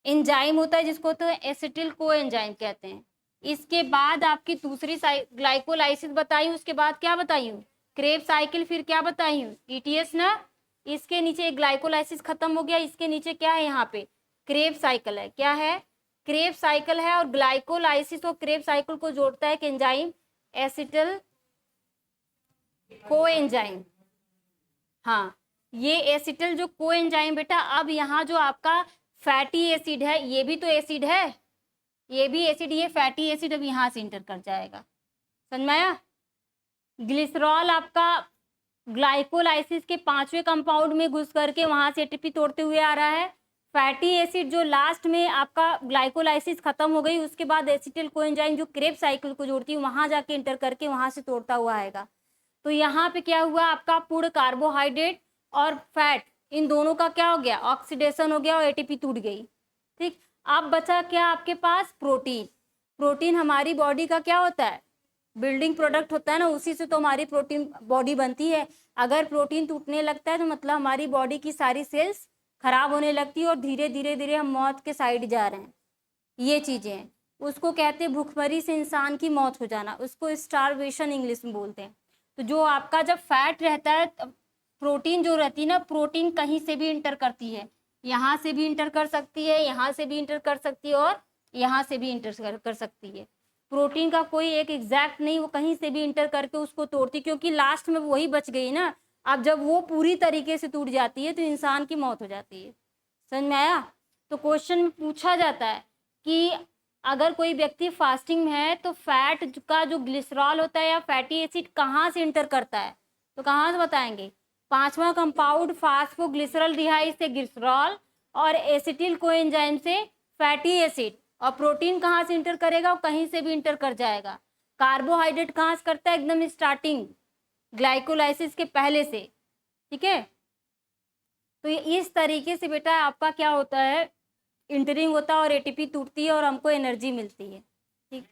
एंजाइम होता है, जिसको तो एसिटिल को एंजाइम कहते हैं। इसके बाद आपकी दूसरी ग्लाइकोलाइसिस बताई, उसके बाद क्या बताई हूँ, क्रेब साइकिल, फिर क्या बताई हूँ, ईटीएस ना। इसके नीचे ग्लाइकोलाइसिस खत्म हो गया, इसके नीचे क्या है, यहाँ पे क्रेब साइकिल है। क्या है, क्रेब साइकिल है, और ग्लाइकोलाइसिस और क्रेब साइकिल को जोड़ता है एक एंजाइम, एसिटिल कोएंजाइम। हाँ, ये एसिटिल जो कोएंजाइम बेटा, अब यहाँ जो आपका फैटी एसिड है, ये भी तो एसिड है, ये भी एसिड, ये फैटी एसिड अब यहाँ से इंटर कर जाएगा। समझ में आया। ग्लिसरॉल आपका ग्लाइकोलाइसिस के 5वें कंपाउंड में घुस करके वहां से एटीपी तोड़ते हुए आ रहा है। फैटी एसिड जो लास्ट में आपका ग्लाइकोलाइसिस खत्म हो गई, उसके बाद एसिटिल कोएंजाइम जो क्रेब साइकिल को जोड़ती है, वहां जाके इंटर करके वहां से तोड़ता हुआ आएगा। तो यहाँ पे क्या हुआ, आपका पूर्ण कार्बोहाइड्रेट और फैट, इन दोनों का क्या हो गया, ऑक्सीडेशन हो गया और एटीपी टूट गई, ठीक। अब बचा क्या आपके पास, प्रोटीन। प्रोटीन हमारी बॉडी का क्या होता है, बिल्डिंग प्रोडक्ट होता है ना, उसी से तो हमारी प्रोटीन बॉडी बनती है। अगर प्रोटीन टूटने लगता है तो मतलब हमारी बॉडी की सारी सेल्स खराब होने लगती है, और धीरे धीरे धीरे हम मौत के साइड जा रहे हैं, ये चीजें हैं, उसको कहते हैं भूखमरी से इंसान की मौत हो जाना, उसको स्टारवेशन इंग्लिश में बोलते हैं। तो जो आपका जब फैट रहता है, प्रोटीन जो रहती है ना, प्रोटीन कहीं से भी इंटर करती है, यहाँ से भी इंटर कर सकती है, यहाँ से भी इंटर कर सकती है, और यहाँ से भी इंटर कर सकती है। प्रोटीन का कोई एक एग्जैक्ट नहीं, वो कहीं से भी इंटर करके उसको तोड़ती, क्योंकि लास्ट में वही बच गई ना। अब जब वो पूरी तरीके से टूट जाती है तो इंसान की मौत हो जाती है। समझ में आया? तो क्वेश्चन में पूछा जाता है कि अगर कोई व्यक्ति फास्टिंग में है तो फैट का जो ग्लिसरॉल होता है या फैटी एसिड कहाँ से इंटर करता है, तो कहाँ से बताएंगे? पांचवा कंपाउंड फास्फोग्लिसरॉल्डिहाइड से ग्लिसरॉल, और एसिटिल कोएंजाइम से फैटी एसिड। और प्रोटीन कहाँ से इंटर करेगा? कहीं से भी इंटर कर जाएगा। कार्बोहाइड्रेट कहाँ से करता है? एकदम स्टार्टिंग, ग्लाइकोलाइसिस के पहले से। ठीक है, तो ये इस तरीके से बेटा आपका क्या होता है, इंटरिंग होता है और एटीपी टूटती है और हमको एनर्जी मिलती है। ठीक,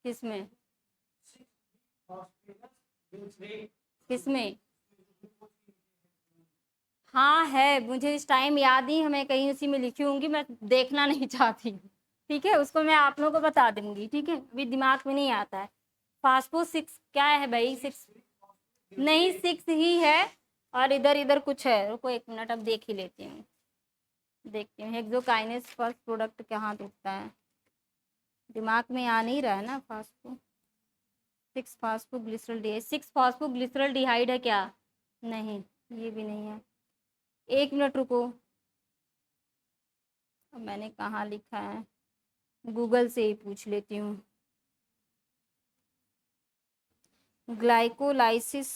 किसमें किसमें? हाँ है, मुझे इस टाइम याद नहीं, हमें कहीं उसी में लिखी होंगी, मैं देखना नहीं चाहती। ठीक है, उसको मैं आप लोगों को बता दूंगी। ठीक है, अभी दिमाग में नहीं आता है। फास्फो 6 क्या है भाई? 6 नहीं, 6 ही है, और इधर इधर कुछ है। रुको 1 मिनट, अब देख ही लेती हूँ, देखती हूँ। हेक्सोकाइनेस फर्स्ट प्रोडक्ट कहाँ दिखता है, दिमाग में आ नहीं रहा है ना। फास्फो 6 फास्फोग्लिसरॉल्डिहाइड, 6 फास्फोग्लिसरॉल्डिहाइड है क्या? नहीं, ये भी नहीं है। 1 मिनट रुको, अब मैंने कहाँ लिखा है, गूगल से ही पूछ लेती हूँ। ग्लाइकोलाइसिस,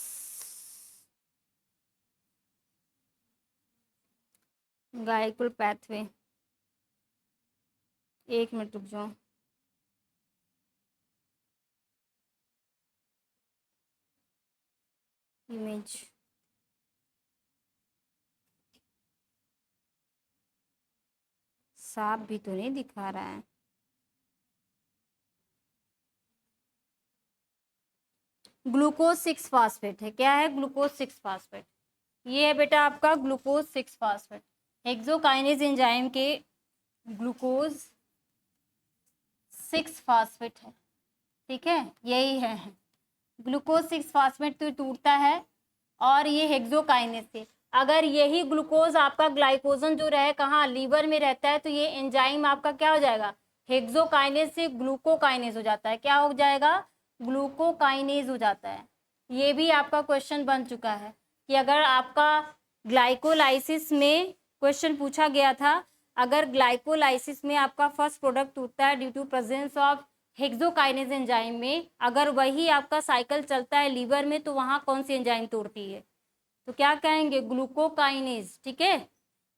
ग्लाइकोल पैथवे, 1 मिनट रुक जाओ। इमेज, साफ भी तो नहीं दिखा रहा है। ग्लूकोज 6 फास्फेट है, क्या है? ग्लूकोज 6 फास्फेट, ये है बेटा आपका ग्लूकोज 6 फास्फेट। हेक्सोकाइनेज एंजाइम के ग्लूकोज 6 फास्फेट है। ठीक है, यही है ग्लूकोज 6 फास्फेट, तो टूटता है, और ये हेक्सोकाइनेज से। अगर यही ग्लूकोज आपका ग्लाइकोजन जो रहे कहाँ, लीवर में रहता है, तो ये एंजाइम आपका क्या हो जाएगा? हेक्सोकाइनेज से ग्लूकोकाइनेज हो जाता है। क्या हो जाएगा? ग्लूकोकाइनेज हो जाता है। ये भी आपका क्वेश्चन बन चुका है कि अगर आपका ग्लाइकोलाइसिस में क्वेश्चन पूछा गया था, अगर ग्लाइकोलाइसिस में आपका फर्स्ट प्रोडक्ट टूटता है due to presence of hexokinase enzyme में, अगर वही आपका साइकिल चलता है लीवर में, तो वहाँ कौन सी एंजाइम तोड़ती है? तो क्या कहेंगे? ग्लूकोकाइनेज। ठीक है,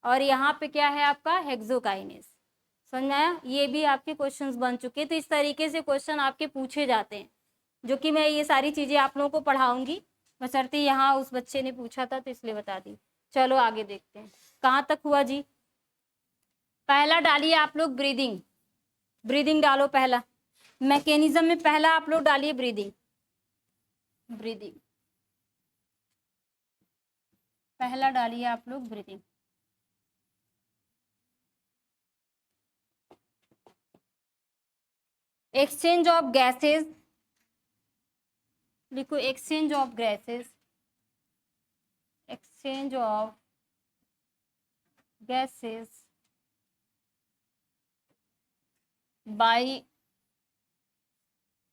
और यहाँ पे क्या है आपका? हेक्सोकाइनेज। समझ में आया? ये भी आपके क्वेश्चंस बन चुके हैं। तो इस तरीके से क्वेश्चन आपके पूछे जाते हैं, जो कि मैं ये सारी चीज़ें आप लोगों को पढ़ाऊंगी, बशर्ते यहाँ उस बच्चे ने पूछा था तो इसलिए बता दी। चलो आगे देखते हैं, कहाँ तक हुआ जी? पहला डालिए आप लोग ब्रीदिंग, ब्रीदिंग डालो पहला। मैकेनिज्म में पहला आप लोग डालिए ब्रीदिंग, ब्रीदिंग पहला डालिए आप लोग ब्रीदिंग। एक्सचेंज ऑफ गैसेस लिखो, exchange of gases, exchange of gases by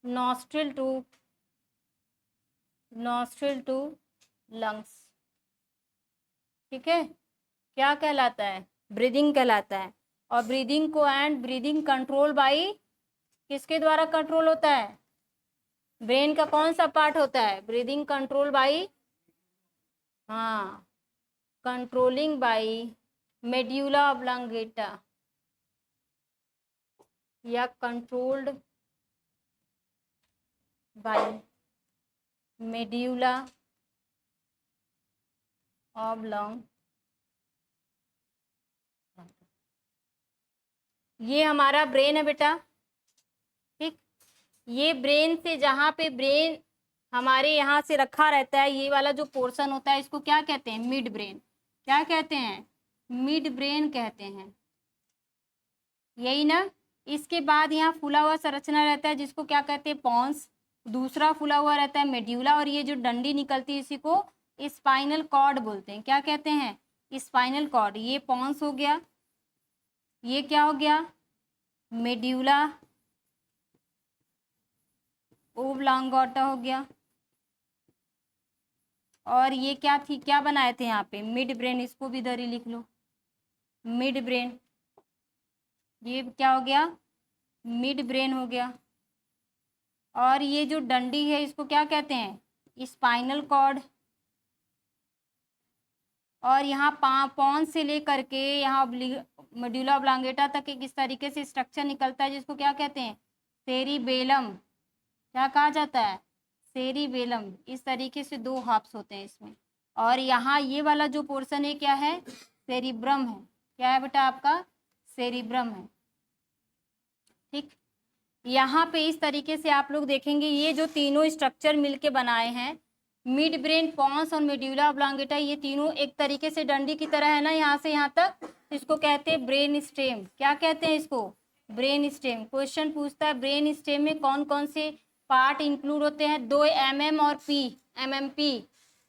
nostril to lungs. ठीक है, क्या कहलाता है? ब्रीदिंग कहलाता है। और ब्रीदिंग को एंड ब्रीदिंग कंट्रोल बाय किसके द्वारा कंट्रोल होता है? ब्रेन का कौन सा पार्ट होता है? ब्रीदिंग कंट्रोल बाय, हाँ, कंट्रोलिंग बाय मेड्यूला ऑब्लांगेटा, या कंट्रोल्ड बाय मेड्यूला ऑब्लांग। ये हमारा ब्रेन है बेटा। ठीक, ये ब्रेन से, जहाँ पे ब्रेन हमारे यहाँ से रखा रहता है, ये वाला जो पोर्शन होता है इसको क्या कहते हैं, मिड ब्रेन। क्या कहते हैं, मिड ब्रेन कहते हैं, यही ना। इसके बाद यहाँ फूला हुआ संरचना रहता है जिसको क्या कहते हैं, पॉन्स। दूसरा फूला हुआ रहता है मेड्यूला, और ये जो डंडी निकलती है इसी को स्पाइनल कॉर्ड बोलते हैं। क्या कहते हैं, स्पाइनल कॉर्ड। ये पॉन्स हो गया, ये क्या हो गया, मेड्यूला ओब्लांगोटा हो गया, और ये क्या थी, क्या बनाए थे यहाँ पे, मिड ब्रेन। इसको भी इधर ही लिख लो, मिड ब्रेन। ये क्या हो गया, मिड ब्रेन हो गया। और ये जो डंडी है इसको क्या कहते हैं, स्पाइनल कॉर्ड। और यहाँ पॉन्स से लेकर के यहाँ मेडुला ऑब्लांगेटा तक एक इस तरीके से स्ट्रक्चर निकलता है जिसको क्या कहते हैं, सेरिबेलम। क्या कहा जाता है, सेरिबेलम। इस तरीके से दो हाफ्स होते हैं इसमें। और यहाँ ये वाला जो पोर्शन है क्या है, सेरिब्रम है। क्या है बेटा आपका, सेरिब्रम है। ठीक, यहाँ पे इस तरीके से आप लोग देखेंगे ये जो तीनों स्ट्रक्चर मिलके बनाए हैं, मिड ब्रेन, पॉन्स और मेड्यूला ऑब्लांगेटा, ये तीनों एक तरीके से डंडी की तरह है ना, यहाँ से यहाँ तक। इसको कहते हैं ब्रेन स्टेम। क्या कहते हैं इसको, ब्रेन स्टेम। क्वेश्चन पूछता है ब्रेन स्टेम में कौन कौन से पार्ट इंक्लूड होते हैं, 2 MM और P, MMP,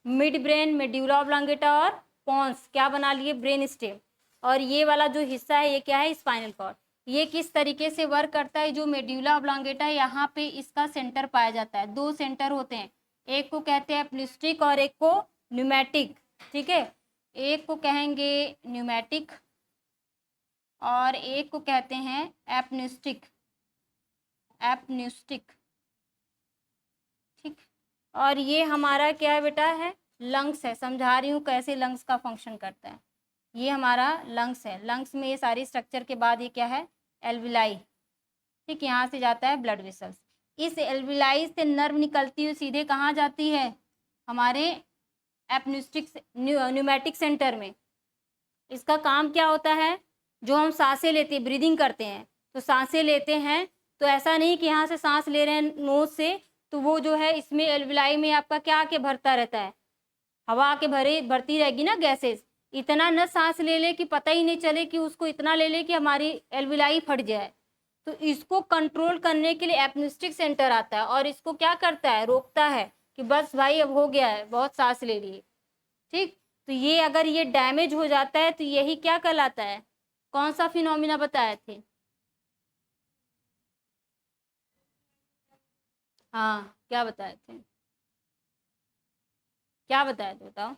mid brain, medulla oblongata और पॉन्स, क्या बना लिए, ब्रेन स्टेम। और ये वाला जो हिस्सा है ये क्या है, स्पाइनल कॉर्ड। ये किस तरीके से वर्क करता है, जो मेड्यूला ऑब्लांगेटा है यहाँ पे इसका सेंटर पाया जाता है। 2 सेंटर होते हैं, एक को कहते हैं एप्निस्टिक और एक को न्यूमेटिक। ठीक है, एक को कहेंगे न्यूमेटिक और एक को कहते हैं एप्निस्टिक, एप्निस्टिक। ठीक, और ये हमारा क्या है बेटा, है लंग्स है। समझा रही हूँ कैसे लंग्स का फंक्शन करता है। ये हमारा लंग्स है। लंग्स में ये सारी स्ट्रक्चर के बाद ये क्या है, एल्विलाई। ठीक, यहाँ से जाता है ब्लड वेसल्स। इस एल्विलाई से नर्व निकलती हुई सीधे कहाँ जाती है, हमारे एप्निस्टिक न्यूमेटिक सेंटर में। इसका काम क्या होता है, जो हम सांसें लेते हैं, ब्रीदिंग करते हैं, तो सांसें लेते हैं तो ऐसा नहीं कि यहाँ से सांस ले रहे हैं नोज से, तो वो जो है इसमें एल्विलाई में आपका क्या आके भरता रहता है, हवा आके भरती रहेगी ना, गैसेस। इतना न सांस ले ले कि पता ही नहीं चले कि उसको इतना ले ले कि हमारी एल्विलाई फट जाए। तो इसको कंट्रोल करने के लिए एप्निस्टिक सेंटर आता है और इसको क्या करता है, रोकता है कि बस भाई अब हो गया है, बहुत सांस ले लिए। ठीक, तो ये अगर ये डैमेज हो जाता है तो यही क्या कहलाता है, कौन सा फिनोमिना बताए थे, हाँ क्या बताए थे, क्या बताए थे बताओ,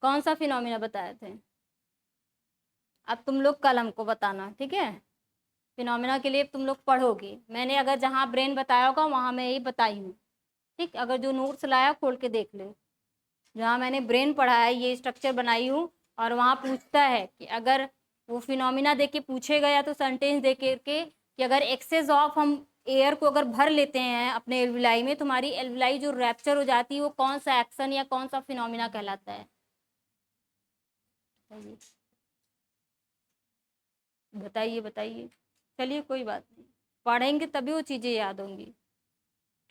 कौन सा फिनोमिना बताए थे। अब तुम लोग कल हमको बताना, ठीक है। फिनोमिना के लिए तुम लोग पढ़ोगे, मैंने अगर जहाँ ब्रेन बताया होगा वहाँ मैं यही बताई हूँ। ठीक, अगर जो नोट्स लाया खोल के देख ले, जहाँ मैंने ब्रेन पढ़ा है ये स्ट्रक्चर बनाई हूँ। और वहाँ पूछता है कि अगर वो फिनोमिना दे के पूछेगा या तो सेंटेंस दे के कि अगर एक्सेस ऑफ हम एयर को अगर भर लेते हैं अपने एल्विलाई में, तुम्हारी एल्विलाई जो रैप्चर हो जाती है वो कौन सा एक्शन या कौन सा फिनोमिना कहलाता है, बताइए बताइए। चलिए कोई बात नहीं, पढ़ेंगे तभी वो चीज़ें याद होंगी।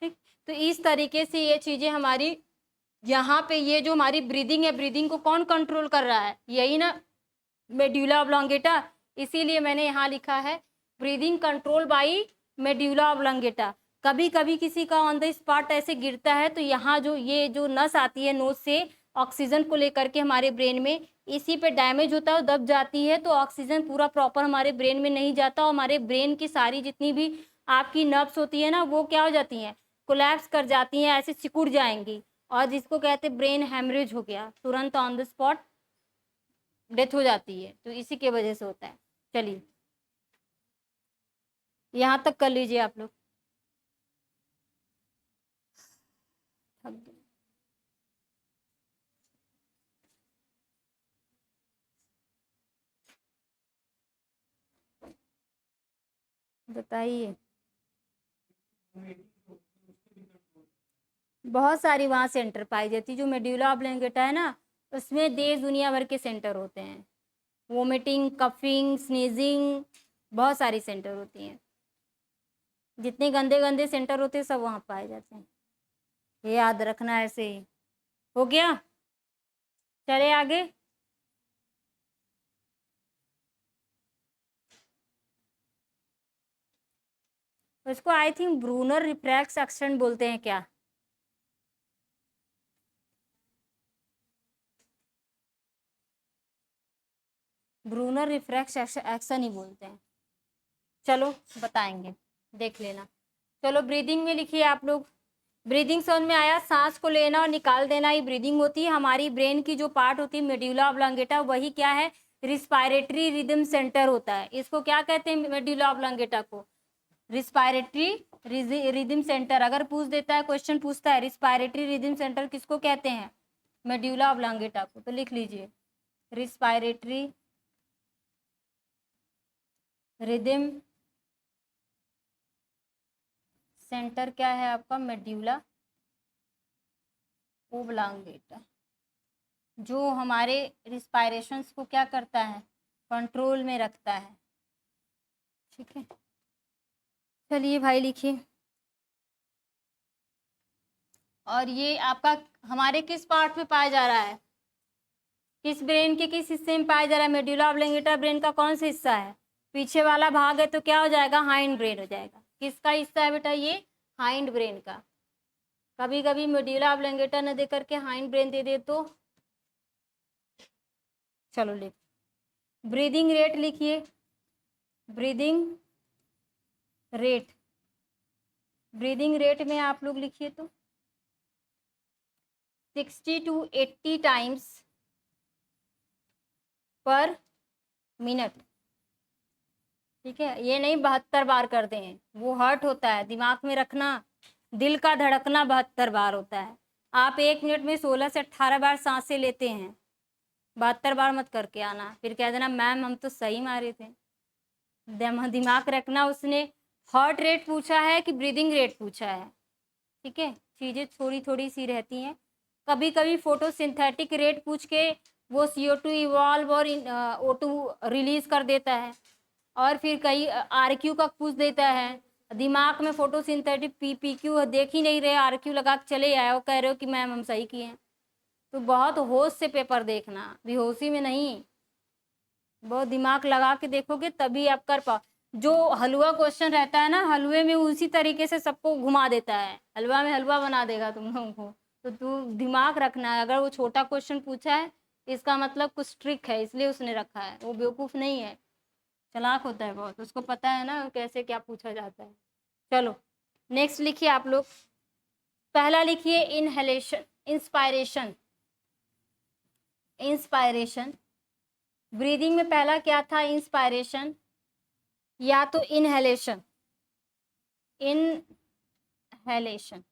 ठीक, तो इस तरीके से ये चीज़ें हमारी यहाँ पे, ये जो हमारी ब्रीदिंग है, ब्रीदिंग को कौन कंट्रोल कर रहा है, यही ना, मेड्यूला ऑब्लांगेटा। इसीलिए मैंने यहाँ लिखा है breathing control by medulla oblongata. कभी कभी किसी का ऑन द स्पॉट ऐसे गिरता है तो यहाँ जो ये जो नस आती है नोज से ऑक्सीजन को लेकर के हमारे ब्रेन में, इसी पे डैमेज होता है, दब जाती है, तो ऑक्सीजन पूरा प्रॉपर हमारे ब्रेन में नहीं जाता और हमारे ब्रेन की सारी जितनी भी आपकी नर्व्स होती है ना, वो क्या हो जाती हैं, कोलैप्स कर जाती हैं, ऐसे सिकुड़ जाएंगी। और जिसको कहते हैं ब्रेन हेमरेज हो गया, तुरंत ऑन द स्पॉट डेथ हो जाती है, तो इसी के वजह से होता है। चलिए यहाँ तक कर लीजिए आप लोग। बताइए, बहुत सारी वहाँ सेंटर पाई जाती, जो मेड्यूला ऑब्लांगेटा है ना, उसमें देश दुनिया भर के सेंटर होते हैं। वोमिटिंग, कफिंग, स्नीजिंग, बहुत सारी सेंटर होती हैं। जितने गंदे गंदे सेंटर होते हैं सब वहाँ पाए जाते हैं। ये याद रखना ऐसे ही। हो गया, चले आगे। तो इसको आई थिंक ब्रूनर रिफ्रैक्स एक्शन बोलते हैं क्या? ब्रूनर रिफ्रैक्स एक्शन ही बोलते हैं। चलो बताएंगे, देख लेना। चलो ब्रीदिंग में लिखिए आप लोग। ब्रीदिंग समझ में आया? सांस को लेना और निकाल देना ही ब्रीदिंग होती है। हमारी ब्रेन की जो पार्ट होती है मेड्यूला ऑब्लांगेटा, वही क्या है? रिस्पायरेटरी रिदम सेंटर होता है। इसको क्या कहते हैं? मेड्यूला ऑब्लांगेटा को रिस्पायरेटरी रिदम सेंटर। अगर पूछ देता है, क्वेश्चन पूछता है रिस्पायरेटरी रिदम सेंटर किसको कहते हैं? मेड्यूला ऑब्लांगेटा को। तो लिख लीजिए रिस्पायरेटरी रिदम सेंटर क्या है आपका? मेड्यूला ओब्लांगेटा, जो हमारे रिस्पायरेशंस को क्या करता है? कंट्रोल में रखता है। ठीक है, चलिए भाई लिखिए। और ये आपका हमारे किस पार्ट में पाया जा रहा है? किस ब्रेन के किस हिस्से में पाया जा रहा है? मेड्यूला ऑब्लांगेटा ब्रेन का कौन सा हिस्सा है? पीछे वाला भाग है तो क्या हो जाएगा? हाइंड ब्रेन हो जाएगा। किसका हिस्सा है बेटा ये? हाइंड ब्रेन का। कभी कभी मेड्यूला ऑब्लांगेटा न दे करके हाइंड ब्रेन दे दे तो। चलो लिख, ब्रीदिंग रेट लिखिए। ब्रीदिंग रेट, ब्रीदिंग रेट में आप लोग लिखिए तो 60 to 80 टाइम्स पर मिनट। ठीक है, ये नहीं 72 बार करते हैं, वो हर्ट होता है। दिमाग में रखना, दिल का धड़कना 72 बार होता है। आप 1 मिनट में 16 से 18 बार सांसें लेते हैं। 72 बार मत करके आना, फिर कह देना मैम हम तो सही मारे थे। दिमाग रखना, उसने हार्ट रेट पूछा है कि ब्रीदिंग रेट पूछा है। ठीक है, चीज़ें थोड़ी थोड़ी सी रहती हैं। कभी कभी फोटोसिंथेटिक रेट पूछ के वो CO2 इवॉल्व और O2 रिलीज कर देता है। और फिर कई RQ का पूछ देता है। दिमाग में फोटोसिंथेटिक PQ देख ही नहीं रहे, RQ लगा के चले आए और कह रहे हो कि मैम हम सही किए हैं। तो बहुत होश से पेपर देखना, बेहोशी में नहीं। बहुत दिमाग लगा के देखोगे तभी आप कर पाओ। जो हलवा क्वेश्चन रहता है ना, हलवे में उसी तरीके से सबको घुमा देता है। हलवा में हलवा बना देगा तुम लोगों को। तो तू दिमाग रखना है, अगर वो छोटा क्वेश्चन पूछा है इसका मतलब कुछ ट्रिक है, इसलिए उसने रखा है। वो बेवकूफ़ नहीं है, चालाक होता है बहुत, उसको पता है ना कैसे क्या पूछा जाता है। चलो नेक्स्ट लिखिए आप लोग। पहला लिखिए इनहेलेशन, इंस्पायरेशन। इंस्पायरेशन, ब्रीदिंग में पहला क्या था? इंस्पायरेशन या तो इनहेलेशन। इनहेलेशन,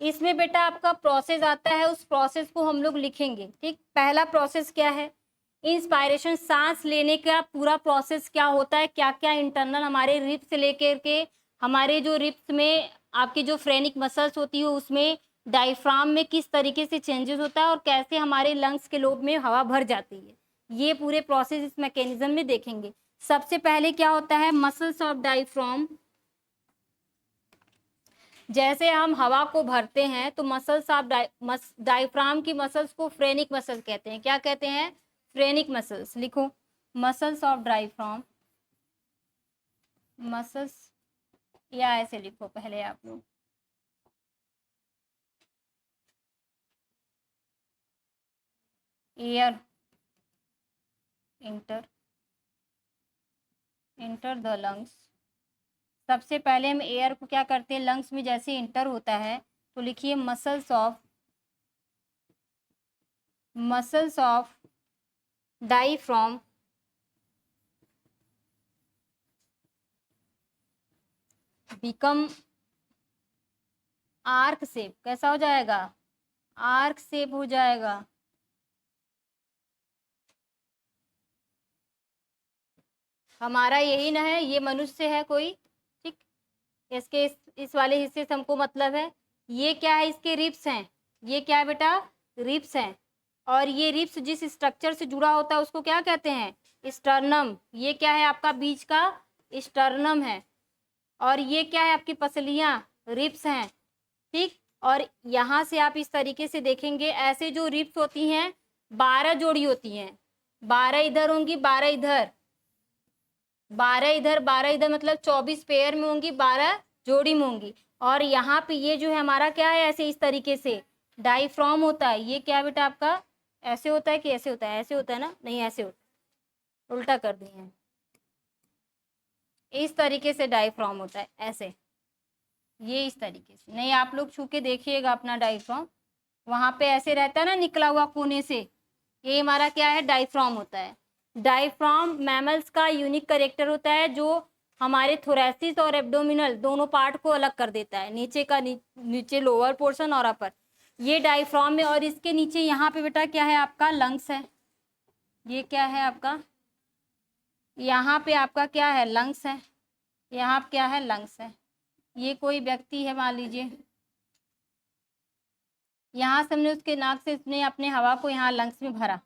इसमें बेटा आपका प्रोसेस आता है, उस प्रोसेस को हम लोग लिखेंगे। ठीक, पहला प्रोसेस क्या है? इंस्पायरेशन, सांस लेने का पूरा प्रोसेस क्या होता है, क्या क्या इंटरनल हमारे रिप्स से लेकर के हमारे जो रिप्स में आपकी जो फ्रेनिक मसल्स होती है उसमें डायफ्राम में किस तरीके से चेंजेस होता है और कैसे हमारे लंग्स के लोब में हवा भर जाती है, ये पूरे प्रोसेस इस मैकेनिज्म में देखेंगे। सबसे पहले क्या होता है? Muscles of diaphragm. जैसे हम हवा को भरते हैं तो मसल्स ऑफ डायफ्राम की मसल्स को फ्रेनिक मसल्स कहते हैं। क्या कहते हैं? Phrenic muscles. लिखो मसल्स ऑफ डायफ्राम, मसल्स, या ऐसे लिखो पहले आप लोग। Air enter the lungs. सबसे पहले हम एयर को क्या करते हैं? लंग्स में जैसे इंटर होता है तो लिखिए muscles of diaphragm become arc shape. कैसा हो जाएगा? आर्क शेप हो जाएगा। हमारा यही ना है, ये मनुष्य है कोई। ठीक, इसके इस वाले हिस्से से हमको मतलब है। ये क्या है? इसके रिब्स हैं। ये क्या है बेटा? रिब्स हैं। और ये रिब्स जिस स्ट्रक्चर से जुड़ा होता है उसको क्या कहते हैं? स्टर्नम। ये क्या है आपका? बीच का स्टर्नम है। और ये क्या है आपकी पसलियां, रिब्स हैं, ठीक। और यहाँ से आप इस तरीके से देखेंगे, ऐसे जो रिब्स होती हैं 12 जोड़ी होती हैं, 12 इधर होंगी, 12 इधर, 12 इधर, 12 इधर, मतलब 24 पेयर में होंगी, 12 जोड़ी में होंगी। और यहाँ पे ये जो है हमारा क्या है, ऐसे इस तरीके से डायफ्राम होता है। ये क्या बेटा आपका ऐसे होता है कि ऐसे होता है, ऐसे होता है ना, नहीं ऐसे होता है, उल्टा कर दिए हैं, इस तरीके से डायफ्राम होता है ऐसे, ये इस तरीके से। नहीं आप लोग छू के देखिएगा अपना डायफ्राम, वहां पे ऐसे रहता है ना निकला हुआ कोने से, ये हमारा क्या है, डायफ्राम होता है। डायफ्राम मैमल्स का यूनिक करेक्टर होता है, जो हमारे थोरेसिस और एब्डोमिनल दोनों पार्ट को अलग कर देता है, नीचे का नीचे लोअर पोर्शन और अपर, ये डायफ्राम में। और इसके नीचे यहाँ पे बेटा क्या है आपका, लंग्स है। ये क्या है आपका, यहाँ पे आपका क्या है, लंग्स है, यहाँ पे क्या है, लंग्स है। ये कोई व्यक्ति है मान लीजिए, यहाँ से हमने उसके नाक से उसने अपने हवा को यहाँ लंग्स में भरा,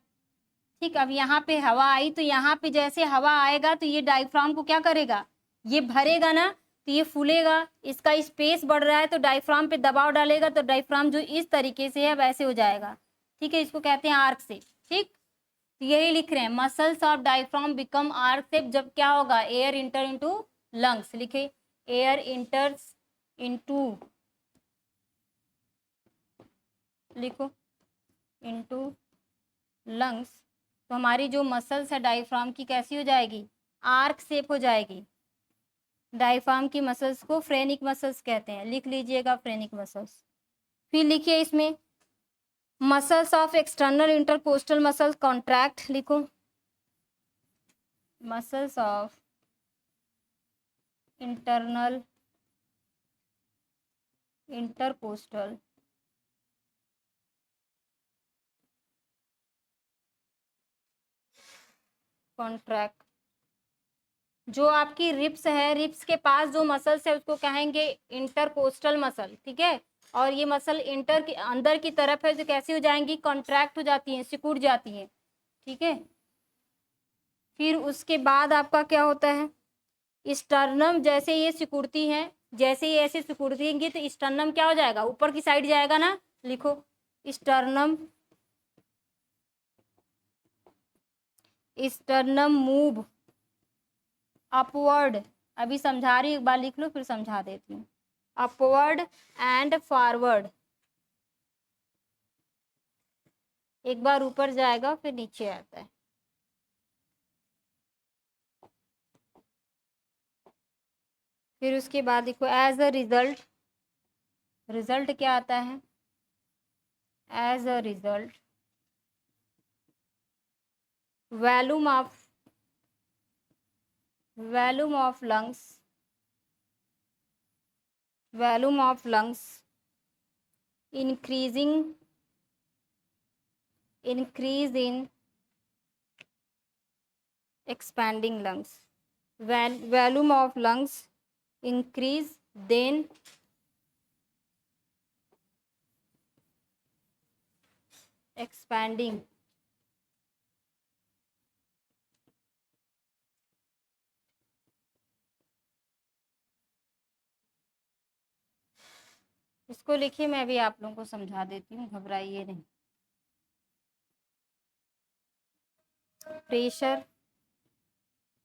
ठीक। अब यहाँ पे हवा आई तो यहाँ पे जैसे हवा आएगा तो ये डायफ्राम को क्या करेगा, ये भरेगा ना, तो ये फूलेगा, इसका स्पेस बढ़ रहा है तो डायफ्राम पे दबाव डालेगा, तो डायफ्राम जो इस तरीके से है वैसे हो जाएगा, ठीक है। इसको कहते हैं आर्क शेप, ठीक। तो यही लिख रहे हैं, muscles of diaphragm become arc shape जब क्या होगा, एयर इंटर इनटू लंग्स, लिखे एयर इंटर्स इनटू, लिखो इनटू लंग्स, तो हमारी जो मसल्स है डायफ्राम की कैसी हो जाएगी, आर्क शेप हो जाएगी। डायफ्राम की मसल्स को फ्रेनिक मसल्स कहते हैं, लिख लीजिएगा फ्रेनिक मसल्स। फिर लिखिए इसमें muscles of external intercostal muscles contract, लिखो muscles of internal intercostal contract. जो आपकी रिप्स है, रिप्स के पास जो मसल्स है उसको कहेंगे इंटरकोस्टल मसल, ठीक है। और ये मसल इंटर के अंदर की तरफ है, जो कैसी हो जाएंगी, कॉन्ट्रैक्ट हो जाती हैं, सिकुड़ जाती हैं, ठीक है। फिर उसके बाद आपका क्या होता है, स्टर्नम, जैसे ये सिकुड़ती हैं, जैसे ये ऐसे सिकुड़ती तो स्टर्नम क्या हो जाएगा, ऊपर की साइड जाएगा ना, लिखो स्टर्नम, स्टर्नम मूव अपवर्ड। अभी समझा रही, एक बार लिख लो फिर समझा देती हूँ। अपवर्ड एंड फॉरवर्ड, एक बार ऊपर जाएगा फिर नीचे आता है। फिर उसके बाद देखो एज अ रिजल्ट, रिजल्ट क्या आता है, as a result volume of lungs, volume of lungs increase in expanding lungs, volume of lungs increase then expanding, इसको लिखिए, मैं भी आप लोगों को समझा देती हूँ, घबराइए नहीं।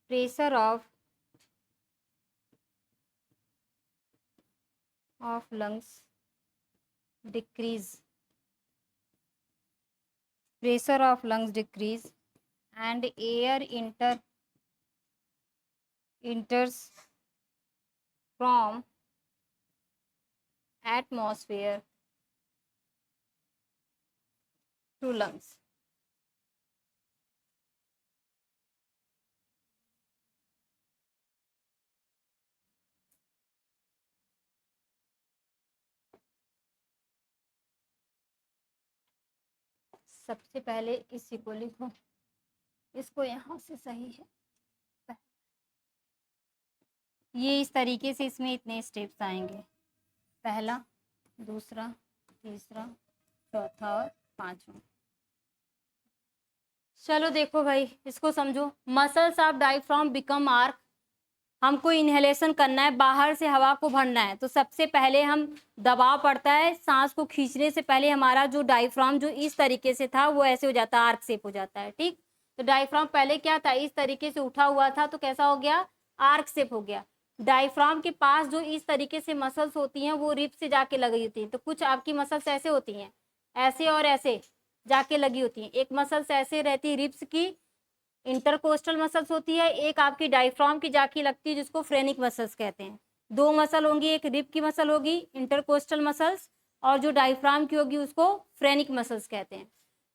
Pressure of lungs decrease, pressure of lungs decrease and air enters from atmosphere to lungs। सबसे पहले इसी को लिखो, इसको यहाँ से सही है, ये इस तरीके से, इसमें इतने स्टेप्स आएंगे, पहला, दूसरा, तीसरा, चौथा और पांचवा। चलो देखो भाई, इसको समझो, muscles of diaphragm become arc, हमको इनहेलेशन करना है, बाहर से हवा को भरना है, तो सबसे पहले हम दबाव पड़ता है, सांस को खींचने से पहले हमारा जो डायफ्राम जो इस तरीके से था वो ऐसे हो जाता है, आर्क शेप हो जाता है। ठीक, तो डायफ्राम पहले क्या था, इस तरीके से उठा हुआ था, तो कैसा हो गया, आर्क शेप हो गया। डायफ्राम के पास जो इस तरीके से मसल्स होती हैं वो रिब से जाके लगी होती हैं। तो कुछ आपकी मसल्स ऐसे होती हैं, ऐसे और ऐसे जाके लगी होती हैं। एक मसल्स ऐसे रहती है रिब्स की, इंटरकोस्टल मसल्स होती है, एक आपकी डायफ्राम की जाके लगती है जिसको फ्रेनिक मसल्स कहते हैं। दो मसल होंगी, एक रिब की मसल होगी इंटरकोस्टल मसल्स, और जो डायफ्राम की होगी उसको फ्रेनिक मसल्स कहते हैं।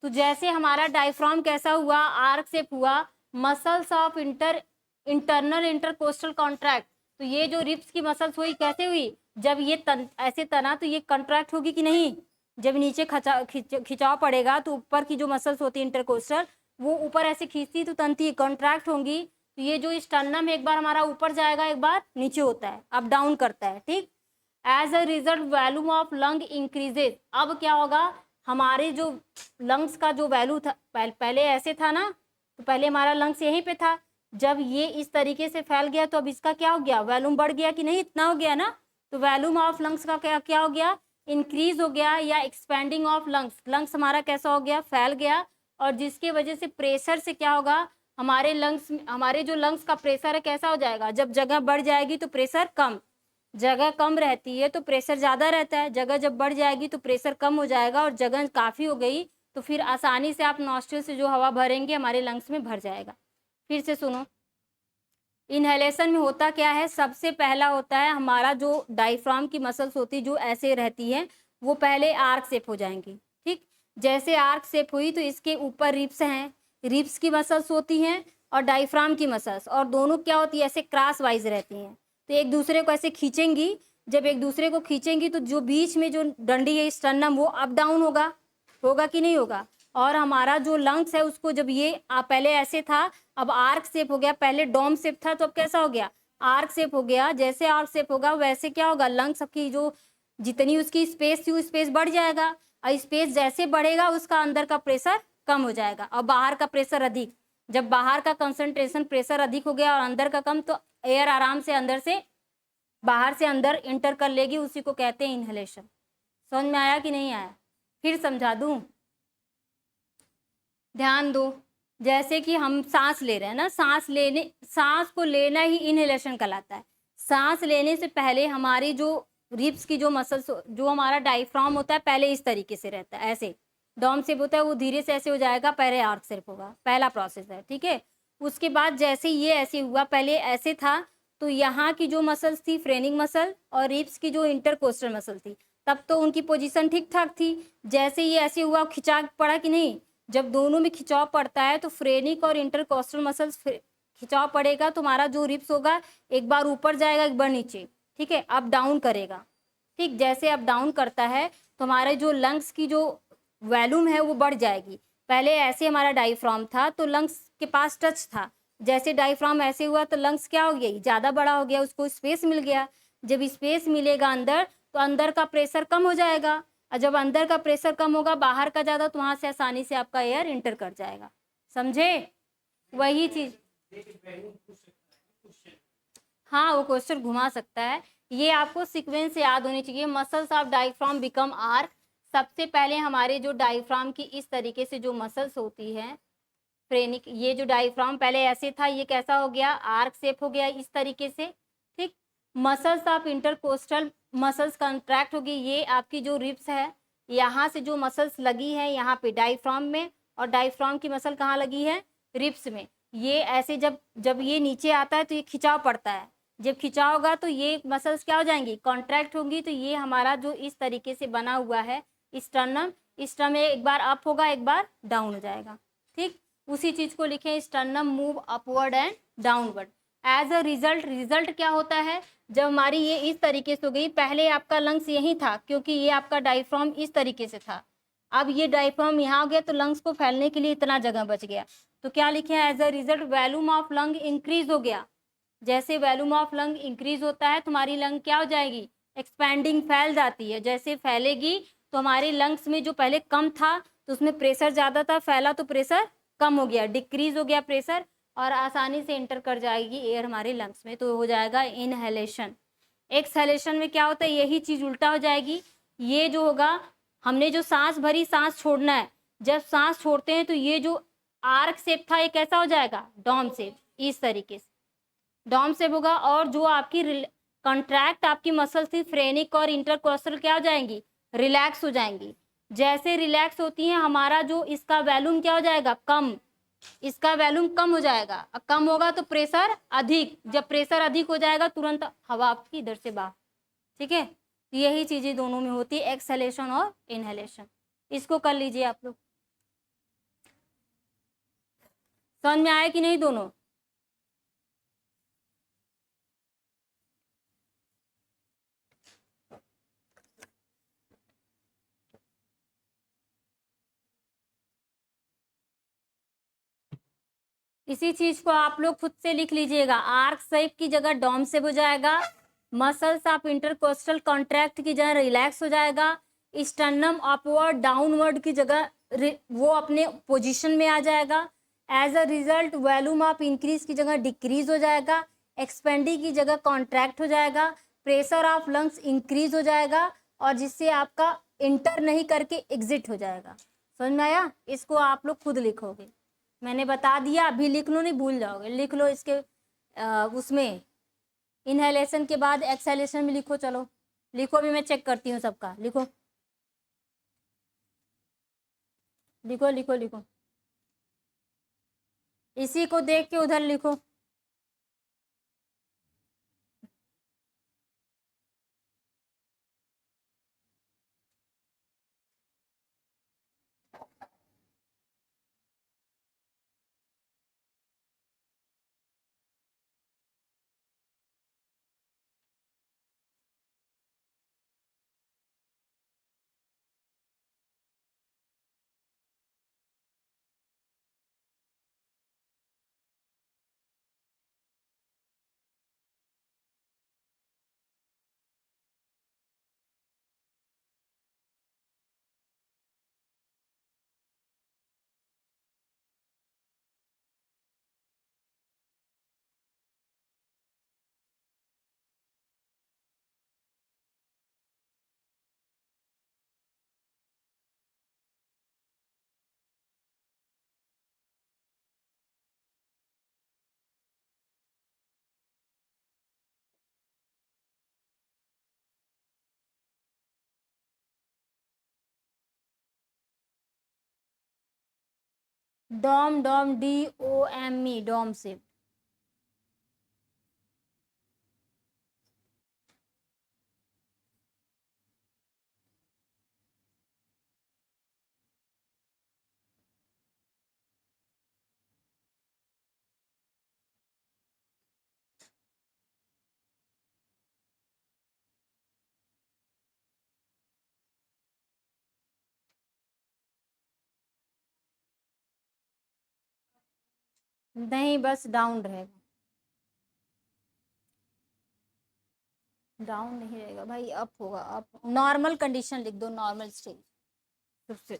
तो जैसे हमारा डायफ्राम कैसा हुआ, आर्क शेप हुआ, muscles of internal intercostal contract. तो ये जो रिब्स की मसल्स हुई कैसे हुई, जब ये ऐसे तना तो ये कंट्रैक्ट होगी कि नहीं, जब नीचे खिंचाव पड़ेगा तो ऊपर की जो मसल्स होती है इंटरकोस्टल वो ऊपर ऐसे खींचती तो तनती कॉन्ट्रैक्ट होंगी। तो ये जो स्टर्नम एक बार हमारा ऊपर जाएगा, एक बार नीचे होता है, अप डाउन करता है। ठीक, as a result volume of lung increases. अब क्या होगा, हमारे जो लंग्स का जो वैल्यू था, पहले ऐसे था ना, तो पहले हमारा लंग्स यहीं पे था, जब ये इस तरीके से फैल गया तो अब इसका क्या हो गया, वैल्यूम बढ़ गया कि नहीं, इतना हो गया ना। तो वैल्यूम ऑफ लंग्स का क्या क्या हो गया, इंक्रीज हो गया, या एक्सपेंडिंग ऑफ लंग्स, लंग्स हमारा कैसा हो गया, फैल गया। और जिसके वजह से प्रेशर से क्या होगा, हमारे लंग्स, हमारे जो लंग्स का प्रेशर है कैसा हो जाएगा, जब जगह बढ़ जाएगी तो प्रेशर कम, जगह कम रहती है तो प्रेशर ज़्यादा रहता है, जगह जब बढ़ जाएगी तो प्रेशर कम हो जाएगा, और जगह काफ़ी हो गई तो फिर आसानी से आप नॉस्ट्रिल से जो हवा भरेंगे हमारे लंग्स में भर जाएगा। फिर से सुनो, इनहेलेशन में होता क्या है, सबसे पहला होता है हमारा जो डायफ्राम की मसल्स होती जो ऐसे रहती है वो पहले आर्क शेप हो जाएंगी। ठीक, जैसे आर्क शेप हुई तो इसके ऊपर रिब्स हैं, रिब्स की मसल्स होती हैं और डायफ्राम की मसल्स, और दोनों क्या होती है, ऐसे क्रॉस वाइज रहती हैं, तो एक दूसरे को ऐसे खींचेंगी। जब एक दूसरे को खींचेंगी तो जो बीच में जो डंडी है स्टर्नम वो अप डाउन होगा, होगा कि नहीं होगा। और हमारा जो लंग्स है उसको जब ये पहले ऐसे था, अब आर्क शेप हो गया, पहले डोम शेप था तो अब कैसा हो गया, आर्क शेप हो गया। जैसे आर्क शेप होगा वैसे क्या होगा, लंग्स की जो जितनी उसकी स्पेस थी वो स्पेस बढ़ जाएगा, और स्पेस जैसे बढ़ेगा उसका अंदर का प्रेशर कम हो जाएगा और बाहर का प्रेशर अधिक। जब बाहर का कंसंट्रेशन प्रेशर अधिक हो गया और अंदर का कम, तो एयर आराम से अंदर से बाहर से अंदर इंटर कर लेगी, उसी को कहते हैं इनहेलेशन। समझ में आया कि नहीं आया, फिर समझा दूं, ध्यान दो। जैसे कि हम सांस ले रहे हैं ना, सांस को लेना ही इनहेलेशन कहलाता है। सांस लेने से पहले हमारी जो रिब्स की जो मसल्स, जो हमारा डायफ्राम होता है पहले इस तरीके से रहता है, ऐसे डॉम शेप होता है, वो धीरे से ऐसे हो जाएगा, पहले आर्क शेप होगा, पहला प्रोसेस है। ठीक है, उसके बाद जैसे ये ऐसे हुआ, पहले ऐसे था तो यहाँ की जो मसल्स थी फ्रेनिक मसल और रिब्स की जो इंटरकोस्टल मसल थी, तब तो उनकी पोजीशन ठीक ठाक थी। जैसे ये ऐसे हुआ, खिंचाव पड़ा कि नहीं, जब दोनों में खिंचाव पड़ता है तो फ्रेनिक और इंटरकोस्टल मसल्स खिंचाव पड़ेगा तो हमारा जो रिब्स होगा एक बार ऊपर जाएगा, एक बार नीचे। ठीक है, अप डाउन करेगा। ठीक, जैसे अप डाउन करता है तो हमारे जो लंग्स की जो वॉल्यूम है वो बढ़ जाएगी। पहले ऐसे हमारा डायफ्राम था तो लंग्स के पास टच था, जैसे डायफ्राम ऐसे हुआ तो लंग्स क्या हो गया, ज़्यादा बड़ा हो गया, उसको स्पेस मिल गया। जब स्पेस मिलेगा अंदर तो अंदर का प्रेशर कम हो जाएगा, और जब अंदर का प्रेशर कम होगा बाहर का ज़्यादा, तो वहाँ से आसानी से आपका एयर इंटर कर जाएगा। समझे, वही चीज़। हाँ, वो क्वेश्चन घुमा सकता है, ये आपको सीक्वेंस याद होनी चाहिए। Muscles of diaphragm become arc, सबसे पहले हमारे जो डायफ्राम की इस तरीके से जो मसल्स होती है फ्रेनिक, ये जो डायफ्राम पहले ऐसे था ये कैसा हो गया, आर्क शेप हो गया इस तरीके से। ठीक, muscles of intercostal muscles contract होगी, ये आपकी जो रिब्स है यहाँ से जो मसल्स लगी है यहाँ पे डायफ्राम में, और डायफ्राम की मसल कहाँ लगी है, रिब्स में। ये ऐसे जब जब ये नीचे आता है तो ये खिंचाव पड़ता है, जब खिंचाव होगा तो ये मसल्स क्या हो जाएंगी, कॉन्ट्रैक्ट होंगी। तो ये हमारा जो इस तरीके से बना हुआ है स्टर्नम, स्टर्नम एक बार अप होगा एक बार डाउन हो जाएगा। ठीक, उसी चीज को लिखें, sternum move upward and downward. As a result क्या होता है, जब हमारी ये इस तरीके से हो गई, पहले आपका लंग्स यही था क्योंकि ये आपका डायफ्राम इस तरीके से था, अब ये डायफ्राम यहाँ हो गया तो लंग्स को फैलने के लिए इतना जगह बच गया। तो क्या लिखे, as a result volume of lung increase हो गया। जैसे वॉल्यूम ऑफ लंग इंक्रीज होता है तुम्हारी लंग क्या हो जाएगी, एक्सपैंडिंग, फैल जाती है। जैसे फैलेगी तो हमारे लंग्स में जो पहले कम था तो उसमें प्रेशर ज़्यादा था, फैला तो प्रेशर कम हो गया, डिक्रीज हो गया प्रेशर। और आसानी से इंटर कर जाएगी एयर हमारे लंग्स में, तो हो जाएगा इनहेलेशन। एक्सहेलेशन में क्या होता है, यही चीज उल्टा हो जाएगी। ये जो होगा, हमने जो सांस भरी, सांस छोड़ना है, जब सांस छोड़ते हैं तो ये जो आर्क शेप था ये कैसा हो जाएगा, डॉम शेप, इस तरीके से डॉम शेप होगा। और जो आपकी कंट्रैक्ट आपकी मसल थी फ्रेनिक और इंटरकोस्टल क्या हो जाएंगी, रिलैक्स हो जाएंगी। जैसे रिलैक्स होती है हमारा जो इसका वैल्यूम क्या हो जाएगा, कम, इसका वैल्यूम कम हो जाएगा। कम होगा तो प्रेशर अधिक, जब प्रेशर अधिक हो जाएगा तुरंत हवा आपकी इधर से बाहर। ठीक है, तो यही चीजें दोनों में होती है, एक्सहेलेशन और इनहेलेशन। इसको कर लीजिए आप लोग। समझ में आया कि नहीं दोनों? इसी चीज को आप लोग खुद से लिख लीजिएगा। आर्क शेप की जगह डॉम शेप हो जाएगा, मसल्स ऑफ इंटरकोस्टल कॉन्ट्रैक्ट की जगह रिलैक्स हो जाएगा, स्टर्नम अपवर्ड डाउनवर्ड की जगह वो अपने पोजीशन में आ जाएगा। As a result volume of increase की जगह डिक्रीज हो जाएगा, एक्सपेंडी की जगह कॉन्ट्रैक्ट हो जाएगा, प्रेशर ऑफ लंग्स इंक्रीज हो जाएगा, और जिससे आपका इंटर नहीं करके एग्जिट हो जाएगा। समझ में आया? इसको आप लोग खुद लिखोगे, मैंने बता दिया, अभी लिख लो, नहीं भूल जाओगे, लिख लो इसके उसमें इनहेलेशन के बाद एक्सहेलेशन में लिखो। चलो लिखो, भी मैं चेक करती हूँ सबका, लिखो लिखो लिखो लिखो, इसी को देख के उधर लिखो। डॉम, डॉम, DOME, डॉम से। नहीं, बस डाउन रहेगा, डाउन नहीं रहेगा भाई, अप होगा, अप। नॉर्मल कंडीशन लिख दो, नॉर्मल स्टेज सबसे।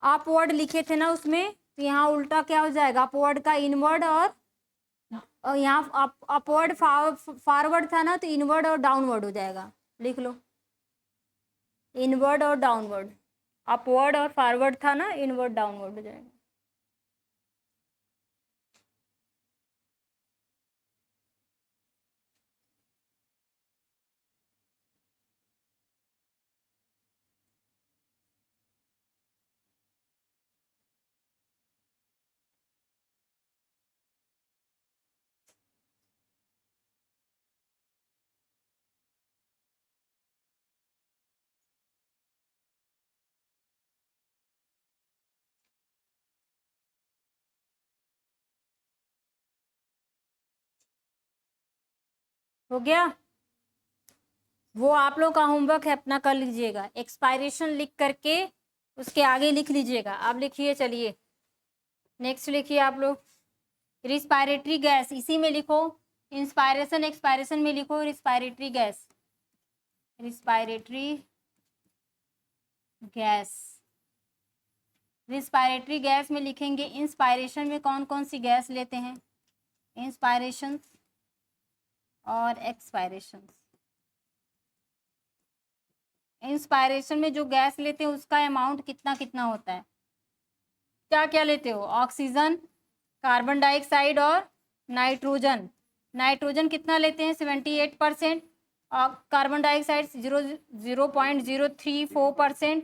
अपवर्ड लिखे थे ना उसमें, तो यहाँ उल्टा क्या हो जाएगा, अपवर्ड का इनवर्ड, और यहाँ अपवर्ड फॉरवर्ड था ना, तो इनवर्ड और डाउनवर्ड हो जाएगा। लिख लो, इनवर्ड और डाउनवर्ड, अपवर्ड और फॉरवर्ड था ना, इनवर्ड डाउनवर्ड हो जाएगा। हो गया? वो आप लोग का होमवर्क है, अपना कर लीजिएगा। एक्सपायरेशन लिख करके उसके आगे लिख लीजिएगा। आप लिखिए, चलिए नेक्स्ट लिखिए आप लोग। रिस्पायरेटरी गैस इसी में लिखो, इंस्पायरेशन एक्सपायरेशन में लिखो। Respiratory gas, respiratory gas respiratory gas में लिखेंगे इंस्पायरेशन में कौन कौन सी गैस लेते हैं, इंस्पायरेशन और एक्सपायरेशन। इंस्पायरेशन में जो गैस लेते हैं उसका अमाउंट कितना कितना होता है, क्या क्या लेते हो, ऑक्सीजन, कार्बन डाइऑक्साइड और नाइट्रोजन। नाइट्रोजन कितना लेते हैं 78%, और कार्बन डाइऑक्साइड 0.034%,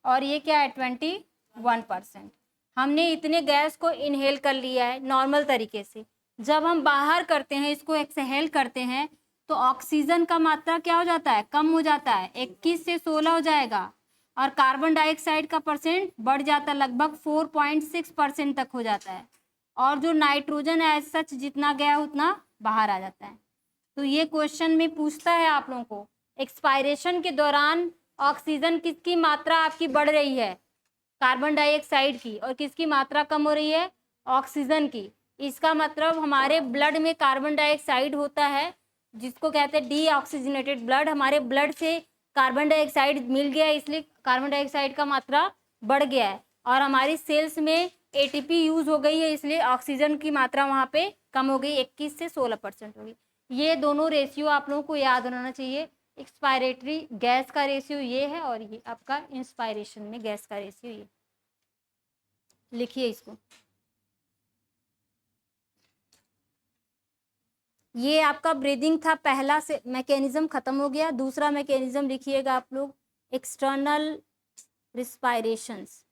और ये क्या है 21%। हमने इतने गैस को इनहेल कर लिया है नॉर्मल तरीके से। जब हम बाहर करते हैं, इसको एक्सहेल करते हैं, तो ऑक्सीजन का मात्रा क्या हो जाता है, कम हो जाता है, 21 से 16 हो जाएगा, और कार्बन डाइऑक्साइड का परसेंट बढ़ जाता है, लगभग 4.6% तक हो जाता है, और जो नाइट्रोजन है सच जितना गया उतना बाहर आ जाता है। तो ये क्वेश्चन में पूछता है आप लोगों को, एक्सपायरेशन के दौरान ऑक्सीजन किसकी मात्रा आपकी बढ़ रही है, कार्बन डाइऑक्साइड की, और किसकी मात्रा कम हो रही है, ऑक्सीजन की। इसका मतलब हमारे ब्लड में कार्बन डाइऑक्साइड होता है, जिसको कहते हैं डीऑक्सीजनेटेड ब्लड। हमारे ब्लड से कार्बन डाइऑक्साइड मिल गया है, इसलिए कार्बन डाइऑक्साइड का मात्रा बढ़ गया है, और हमारी सेल्स में एटीपी यूज हो गई है, इसलिए ऑक्सीजन की मात्रा वहाँ पे कम हो गई, 21 से 16% हो गई। ये दोनों रेशियो आप लोगों को याद होना चाहिए। एक्सपायरेटरी गैस का रेशियो ये है, और ये आपका इंस्पायरेशन में गैस का रेशियो ये। लिखिए इसको। ये आपका ब्रीदिंग था, पहला से मैकेनिज्म खत्म हो गया। दूसरा मैकेनिज्म लिखिएगा आप लोग, एक्सटर्नल रिस्पायरेशंस।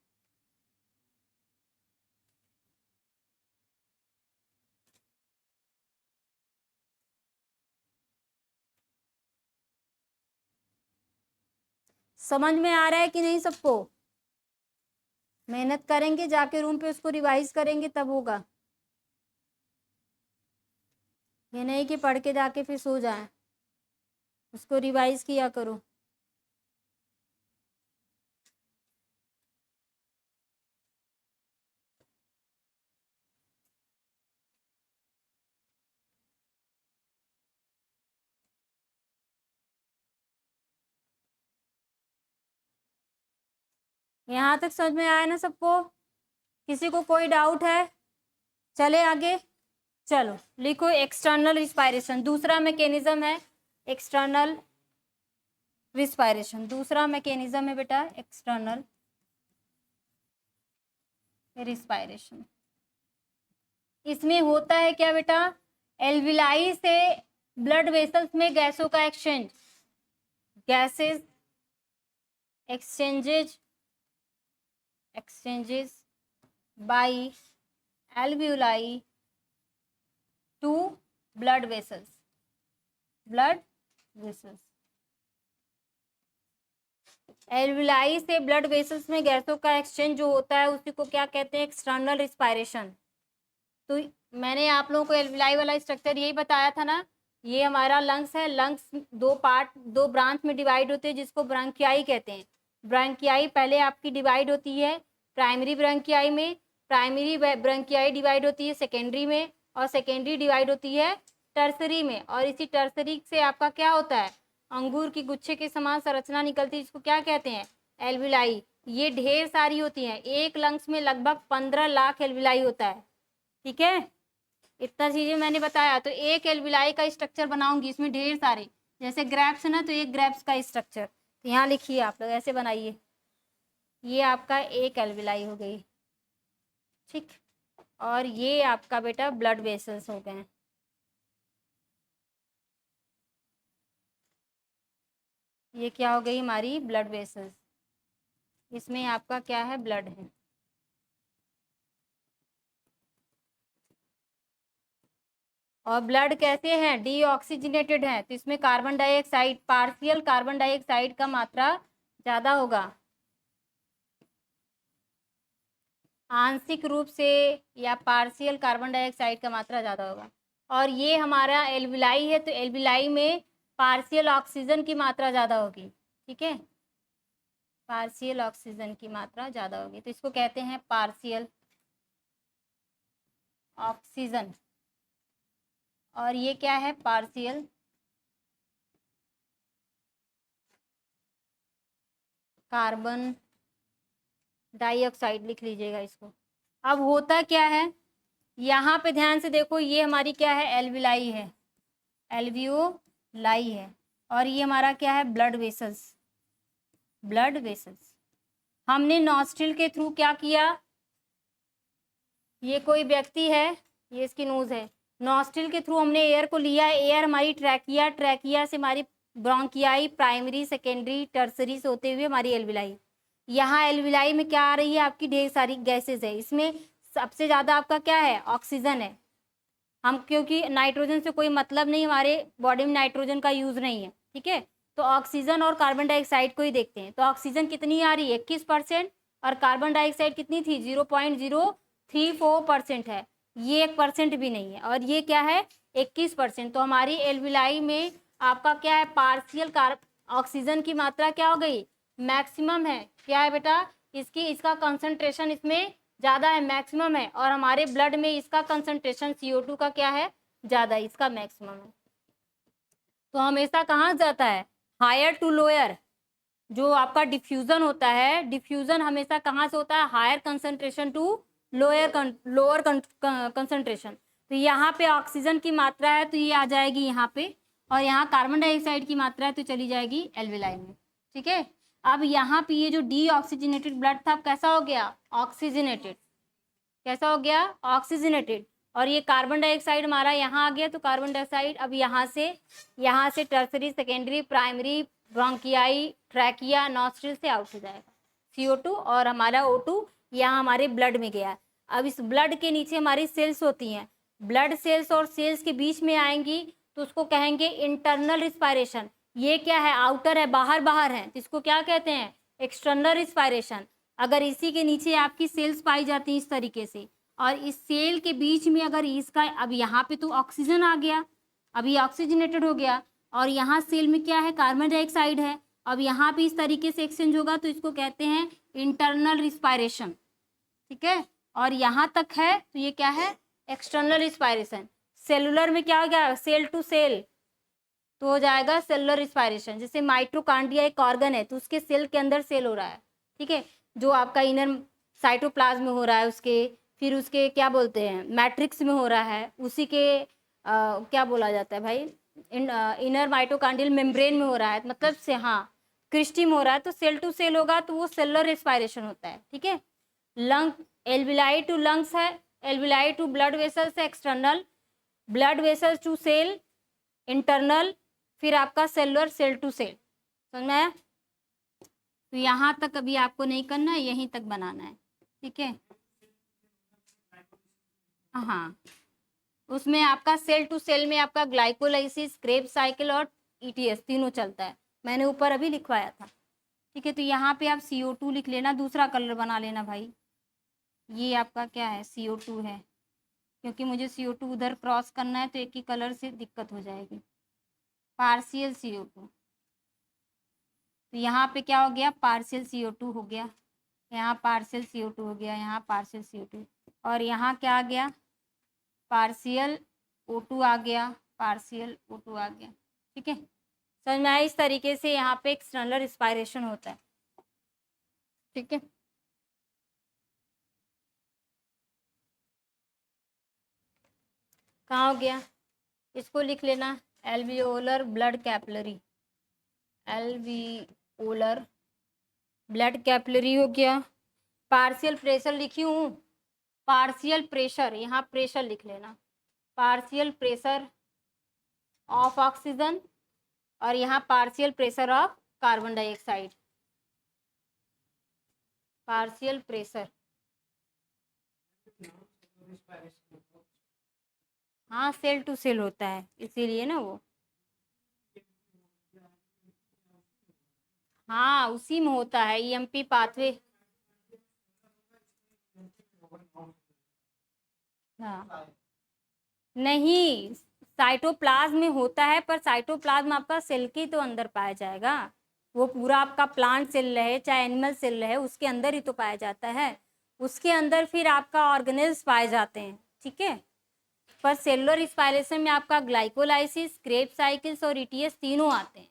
समझ में आ रहा है कि नहीं सबको? मेहनत करेंगे, जाके रूम पे उसको रिवाइज करेंगे तब होगा, ये नहीं कि पढ़ के जाके फिर सो जाए, उसको रिवाइज किया करो। यहाँ तक समझ में आया ना सबको? किसी को कोई डाउट है? चले आगे। चलो लिखो एक्सटर्नल रिस्पायरेशन, दूसरा मैकेनिज्म है एक्सटर्नल रिस्पायरेशन। दूसरा मैकेनिज्म है बेटा एक्सटर्नल रिस्पायरेशन। इसमें होता है क्या बेटा, एल्विलाई से ब्लड वेसल्स में गैसों का exchange, gases exchanges by alveoli to blood vessels, alveoli से ब्लड वेसल्स में गैसों का एक्सचेंज जो होता है उसी को क्या कहते हैं, एक्सटर्नल रिस्पायरेशन। तो मैंने आप लोगों को एल्विलाई वाला स्ट्रक्चर यही बताया था ना, ये हमारा लंग्स है। लंग्स दो ब्रांच में डिवाइड होते हैं, जिसको ब्रांकियाई कहते हैं। ब्रांकियाई पहले आपकी डिवाइड होती है प्राइमरी ब्रांकियाई में, प्राइमरी ब्रांकियाई डिवाइड होती है सेकेंडरी में, और सेकेंडरी डिवाइड होती है टर्सरी में, और इसी टर्सरी से आपका क्या होता है, अंगूर की गुच्छे के समान संरचना निकलती है, जिसको क्या कहते हैं, एल्विलाई। ये ढेर सारी होती हैं, एक लंग्स में लगभग 15 लाख एल्विलाई होता है, ठीक है। इतना चीजें मैंने बताया, तो एक एल्विलाई का स्ट्रक्चर बनाऊंगी, इसमें ढेर सारे, जैसे ग्रेप्स है ना, तो एक ग्रेप्स का स्ट्रक्चर, तो यहाँ लिखिए आप लोग, ऐसे बनाइए, ये आपका एक एल्विलाई हो गई, ठीक। और ये आपका बेटा ब्लड वेसल्स हो गए, ये क्या हो गई हमारी ब्लड वेसल्स, इसमें आपका क्या है, ब्लड है। और ब्लड कैसे हैं, डीऑक्सीजनेटेड है, तो इसमें carbon dioxide, partial carbon dioxide का मात्रा ज़्यादा होगा, आंशिक रूप से या पार्शियल कार्बन डाइऑक्साइड का मात्रा ज़्यादा होगा। और ये हमारा एल्विलाई है, तो एल्विलाई में पार्शियल ऑक्सीजन की मात्रा ज़्यादा होगी, ठीक है, पार्शियल ऑक्सीजन की मात्रा ज़्यादा होगी, तो इसको कहते हैं पार्शियल ऑक्सीजन। और ये क्या है, पार्शियल कार्बन डाइऑक्साइड लिख लीजिएगा इसको। अब होता क्या है, यहाँ पे ध्यान से देखो, ये हमारी क्या है, एल्विलाई है, एल्वियोलाई है, और ये हमारा क्या है, ब्लड वेसल्स, ब्लड वेसल्स। हमने नॉस्ट्रिल के थ्रू क्या किया, ये कोई व्यक्ति है, ये इसकी नोज है, नॉस्ट्रिल के थ्रू हमने एयर को लिया, एयर हमारी ट्रैकिया, ट्रैकिया से हमारी ब्रोंकियाई, प्राइमरी, सेकेंडरी, टर्सरी से होते हुए हमारी एल्विलाई। यहाँ एल्विलाई में क्या आ रही है, आपकी ढेर सारी गैसेज है, इसमें सबसे ज़्यादा आपका क्या है, ऑक्सीजन है। हम क्योंकि नाइट्रोजन से कोई मतलब नहीं, हमारे बॉडी में नाइट्रोजन का यूज़ नहीं है, ठीक है, तो ऑक्सीजन और कार्बन डाइऑक्साइड को ही देखते हैं। तो ऑक्सीजन कितनी आ रही है, 21%, और कार्बन डाइऑक्साइड कितनी थी, 0.034% है, ये 1% भी नहीं है, और ये क्या है, 21%। तो हमारी एल्विलाई में आपका क्या है, पार्शियल ऑक्सीजन की मात्रा क्या हो गई, मैक्सिमम है, क्या है बेटा, इसका कंसंट्रेशन इसमें ज़्यादा है, मैक्सिमम है, और हमारे ब्लड में इसका कंसंट्रेशन CO2 का क्या है, ज़्यादा, इसका मैक्सिमम है। तो हमेशा कहाँ जाता है, हायर टू लोअर। जो आपका डिफ्यूजन होता है, डिफ्यूजन हमेशा कहाँ से होता है, higher concentration to lower concentration. तो यहाँ पे ऑक्सीजन की मात्रा है तो ये आ जाएगी यहाँ पे, और यहाँ कार्बन डाइऑक्साइड की मात्रा है तो चली जाएगी एल्विलाई में, ठीक है। अब यहाँ पे ये जो डीऑक्सीजनेटेड ब्लड था, कैसा हो गया, ऑक्सीजनेटेड, कैसा हो गया, ऑक्सीजनेटेड, और ये कार्बन डाइऑक्साइड हमारा यहाँ आ गया, तो कार्बन डाइऑक्साइड अब यहाँ से tertiary, secondary, primary, bronchi, trachea, nostril से आउट हो जाएगा CO2, और हमारा O2 यहाँ हमारे ब्लड में गया। अब इस ब्लड के नीचे हमारी सेल्स होती हैं, ब्लड सेल्स और सेल्स के बीच में आएंगी तो उसको कहेंगे इंटरनल रिस्पायरेशन। ये क्या है, आउटर है, बाहर बाहर है, तो इसको क्या कहते हैं, एक्सटर्नल रिस्पायरेशन। अगर इसी के नीचे आपकी सेल्स पाई जाती हैं इस तरीके से, और इस सेल के बीच में अगर इसका, अब यहाँ पे तो ऑक्सीजन आ गया, अब ये ऑक्सीजनेटेड हो गया, और यहाँ सेल में क्या है, कार्बन डाइऑक्साइड है, अब यहाँ पे इस तरीके से एक्सचेंज होगा, तो इसको कहते हैं इंटरनल रिस्पायरेशन, ठीक है। और यहाँ तक है तो ये क्या है, एक्सटर्नल रिस्पायरेशन। सेलुलर में क्या हो गया, सेल टू सेल, तो हो जाएगा सेलुलर रिस्पायरेशन। जैसे माइटोकॉन्ड्रिया एक ऑर्गन है, तो उसके सेल के अंदर सेल हो रहा है, ठीक है, जो आपका इनर साइटोप्लाज्म में हो रहा है, उसके फिर उसके क्या बोलते हैं, मैट्रिक्स में हो रहा है, उसी के क्या बोला जाता है भाई, इनर माइटोकॉन्ड्रियल मेम्ब्रेन में हो रहा है, मतलब से हाँ क्रिस्टी में हो रहा है, तो सेल टू सेल होगा तो वो सेलुलर रिस्पायरेशन होता है, ठीक है। लंग, एल्विलाई टू लंग्स है, एल्विलाई टू ब्लड वेसल्स है external, blood vessels to cell internal, फिर आपका सेलुलर, सेल टू सेल, समझ में आया। तो यहाँ तक अभी आपको नहीं करना है, यहीं तक बनाना है, ठीक है। हाँ, उसमें आपका सेल टू सेल में आपका ग्लाइकोलाइसिस, क्रेब्स साइकिल और ETS तीनों चलता है, मैंने ऊपर अभी लिखवाया था, ठीक है। तो यहाँ पे आप CO2 लिख लेना, दूसरा कलर बना लेना भाई, ये आपका क्या है, CO2 है, क्योंकि मुझे CO2 उधर क्रॉस करना है तो एक ही कलर से दिक्कत हो जाएगी, पार्शियल CO2। तो यहाँ पे क्या हो गया, पार्शियल CO2 हो गया, यहाँ पार्शियल CO2 हो गया, यहाँ पार्शियल CO2, और यहाँ क्या आ गया, पार्शियल O2 आ गया, पार्शियल O2 आ गया, ठीक है। समझ में आया, इस तरीके से यहाँ पे एक्सटर्नल रिस्पायरेशन होता है, ठीक है। कहाँ हो गया, इसको लिख लेना, alveolar blood capillary, alveolar blood capillary हो गया। पार्शियल प्रेशर लिखी हूँ, पार्शियल प्रेशर, यहाँ प्रेशर लिख लेना, पार्शियल प्रेशर ऑफ ऑक्सीजन, और यहाँ partial pressure of carbon dioxide, partial pressure, हाँ सेल टू सेल होता है इसीलिए ना वो, हाँ उसी में होता है, EMP पाथवे, हाँ नहीं, साइटोप्लाज्म में होता है, पर साइटोप्लाज्म आपका सेल के तो अंदर पाया जाएगा, वो पूरा आपका प्लांट सेल रहे चाहे एनिमल सेल रहे, उसके अंदर ही तो पाया जाता है, उसके अंदर फिर आपका ऑर्गेनेल्स पाए जाते हैं, ठीक है। पर सेलुलर रिस्पायरेशन में आपका ग्लाइकोलाइसिस, क्रेब्स साइकिल्स और ETS तीनों आते हैं।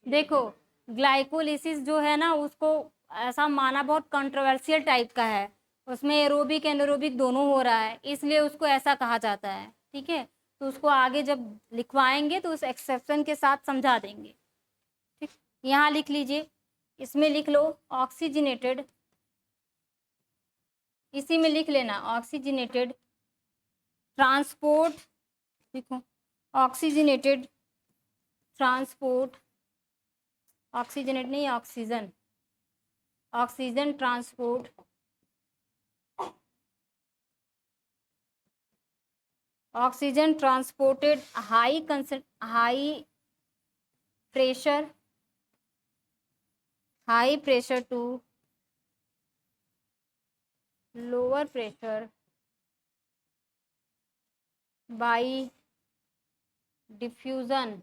देखो, ग्लाइकोलिसिस जो है ना, उसको ऐसा माना बहुत कंट्रोवर्शियल टाइप का है, उसमें एरोबिक एनारोबिक दोनों हो रहा है, इसलिए उसको ऐसा कहा जाता है। ठीक है, तो उसको आगे जब लिखवाएंगे तो उस एक्सेप्शन के साथ समझा देंगे। ठीक, यहाँ लिख लीजिए, इसमें लिख लो ऑक्सीजनेटेड, इसी में लिख लेना ऑक्सीजनेटेड ट्रांसपोर्ट, देखो ऑक्सीजनेटेड ट्रांसपोर्ट, ऑक्सीजनेट नहीं oxygen, oxygen transport, oxygen transported high pressure, high pressure to lower pressure by diffusion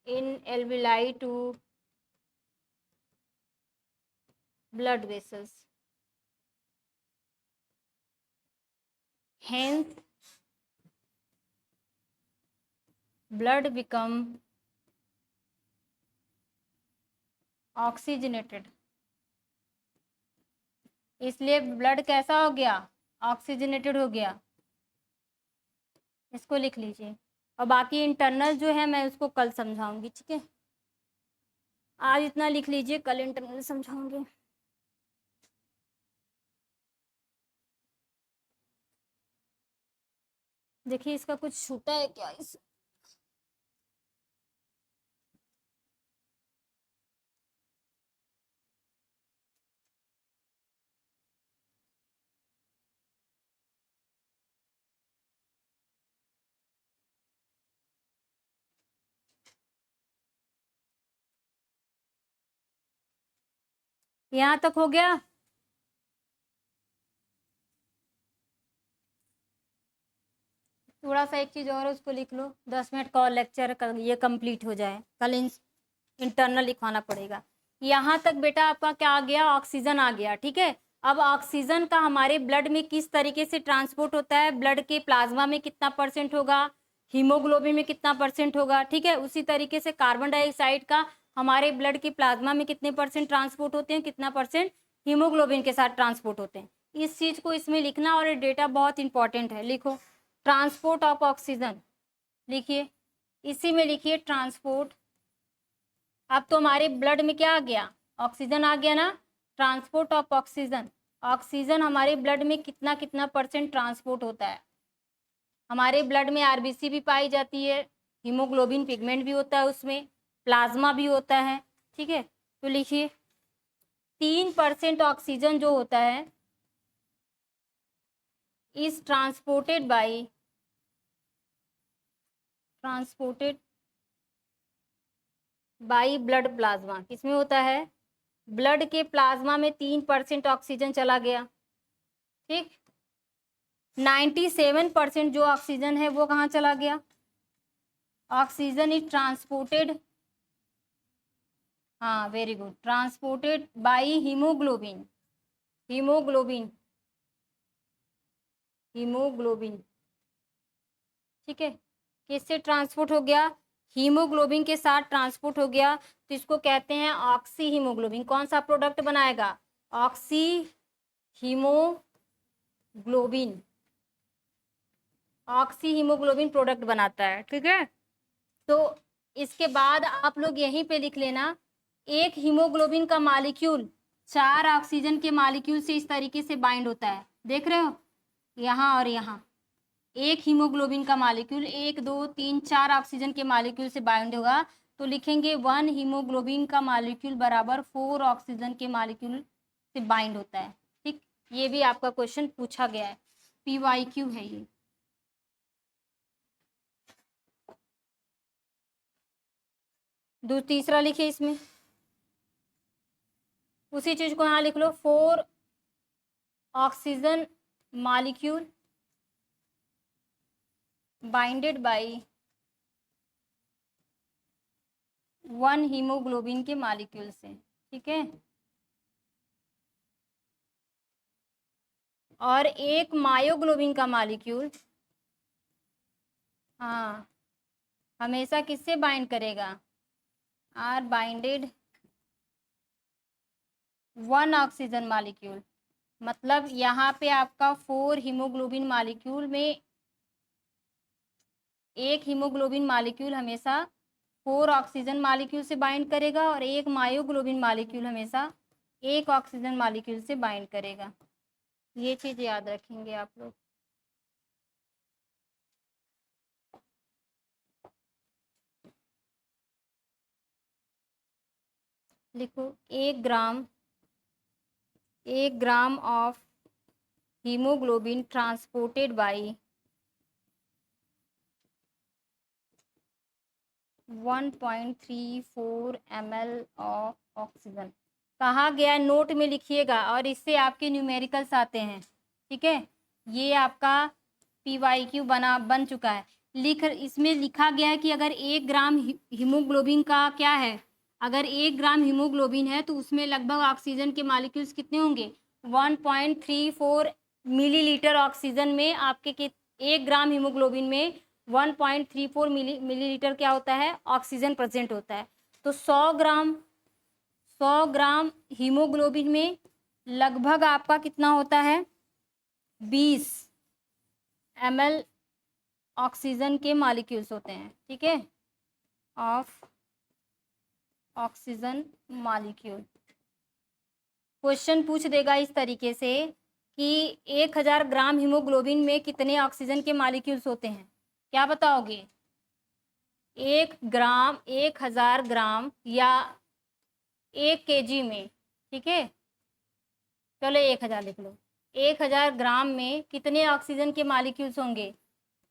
in alveoli to blood vessels. Hence, blood become oxygenated. इसलिए ब्लड कैसा हो गया, ऑक्सीजनेटेड हो गया। इसको लिख लीजिए, और बाकी इंटरनल जो है मैं उसको कल समझाऊंगी। ठीक है, आज इतना लिख लीजिए, कल इंटरनल समझाऊंगी। देखिए इसका कुछ छूटा है क्या इस, यहाँ तक हो गया। थोड़ा सा एक चीज और उसको लिख लो, 10 मिनट का और लेक्चर ये कंप्लीट हो जाए, कल इंटरनल लिखवाना पड़ेगा। यहाँ तक बेटा आपका क्या आ गया, ऑक्सीजन आ गया। ठीक है, अब ऑक्सीजन का हमारे ब्लड में किस तरीके से ट्रांसपोर्ट होता है, ब्लड के प्लाज्मा में कितना परसेंट होगा, हीमोग्लोबिन में कितना परसेंट होगा। ठीक है, उसी तरीके से कार्बन डाइऑक्साइड का हमारे ब्लड के प्लाज्मा में कितने परसेंट ट्रांसपोर्ट होते हैं, कितना परसेंट हीमोग्लोबिन के साथ ट्रांसपोर्ट होते हैं। इस चीज को इसमें लिखना, और ये डेटा बहुत इंपॉर्टेंट है। लिखो ट्रांसपोर्ट ऑफ ऑक्सीजन, लिखिए इसी में लिखिए ट्रांसपोर्ट। अब तो हमारे ब्लड में क्या आ गया, ऑक्सीजन आ गया ना, ट्रांसपोर्ट ऑफ ऑक्सीजन। ऑक्सीजन हमारे ब्लड में कितना कितना परसेंट ट्रांसपोर्ट होता है। हमारे ब्लड में आरबीसी भी पाई जाती है, हीमोग्लोबिन पिगमेंट भी होता है, उसमें प्लाज्मा भी होता है। ठीक है, तो लिखिए 3% ऑक्सीजन जो होता है is transported by blood plasma. किसमें होता है, ब्लड के प्लाज्मा में 3% ऑक्सीजन चला गया। ठीक, 97% जो ऑक्सीजन है वो कहाँ चला गया, ऑक्सीजन इज ट्रांसपोर्टेड, हाँ very good, transported by haemoglobin, haemoglobin, haemoglobin. ठीक है, किससे ट्रांसपोर्ट हो गया, हीमोग्लोबिन के साथ ट्रांसपोर्ट हो गया, तो इसको कहते हैं ऑक्सी हीमोग्लोबिन। कौन सा प्रोडक्ट बनाएगा, oxy haemoglobin, oxy haemoglobin product बनाता है। ठीक है, तो इसके बाद आप लोग यहीं पे लिख लेना, एक हीमोग्लोबिन का मॉलिक्यूल 4 ऑक्सीजन के मॉलिक्यूल से इस तरीके से बाइंड होता है, देख रहे हो, यहाँ और यहाँ। एक हीमोग्लोबिन का मॉलिक्यूल 1 2 3 4 ऑक्सीजन के मॉलिक्यूल से बाइंड होगा, तो लिखेंगे 1 हीमोग्लोबिन का मॉलिक्यूल बराबर 4 ऑक्सीजन के मॉलिक्यूल से बाइंड होता है। ठीक, ये भी आपका क्वेश्चन पूछा गया है, PYQ है ये। तीसरा लिखिए, इसमें उसी चीज को यहाँ लिख लो, 4 oxygen molecule binded by 1 haemoglobin के मॉलिक्यूल से। ठीक है, और एक मायोग्लोबिन का मॉलिक्यूल हाँ, हमेशा किससे बाइंड करेगा, are binded one oxygen molecule, मतलब यहाँ पे आपका 4 हीमोग्लोबिन मॉलिक्यूल में एक हीमोग्लोबिन मॉलिक्यूल हमेशा 4 ऑक्सीजन मॉलिक्यूल से बाइंड करेगा और एक मायोग्लोबिन मॉलिक्यूल हमेशा एक ऑक्सीजन मॉलिक्यूल से बाइंड करेगा। ये चीज़ याद रखेंगे आप लोग। लिखो, 1 ग्राम of haemoglobin transported by 1.34 ml of oxygen. कहा गया, नोट में लिखिएगा और इससे आपके न्यूमेरिकल्स आते हैं, ठीक है। ये आपका PYQ बन चुका है। इसमें लिखा गया है कि अगर 1 ग्राम हीमोग्लोबिन का क्या है, अगर 1 ग्राम हीमोग्लोबिन है तो उसमें लगभग ऑक्सीजन के मॉलिक्यूल्स कितने होंगे, 1.34 मिलीलीटर ऑक्सीजन में आपके 1 ग्राम हीमोग्लोबिन में 1.34 मिलीलीटर क्या होता है, ऑक्सीजन प्रेजेंट होता है। तो 100 ग्राम हीमोग्लोबिन में लगभग आपका कितना होता है, 20 ml ऑक्सीजन के मॉलिक्यूल्स होते हैं, ठीक है, ऑफ ऑक्सीजन मॉलिक्यूल। क्वेश्चन पूछ देगा इस तरीके से कि 1000 ग्राम हीमोग्लोबिन में कितने ऑक्सीजन के मॉलिक्यूल्स होते हैं, क्या बताओगे। 1000 ग्राम या 1 kg में, ठीक है, चलो 1000 लिख लो। 1000 ग्राम में कितने ऑक्सीजन के मॉलिक्यूल्स होंगे,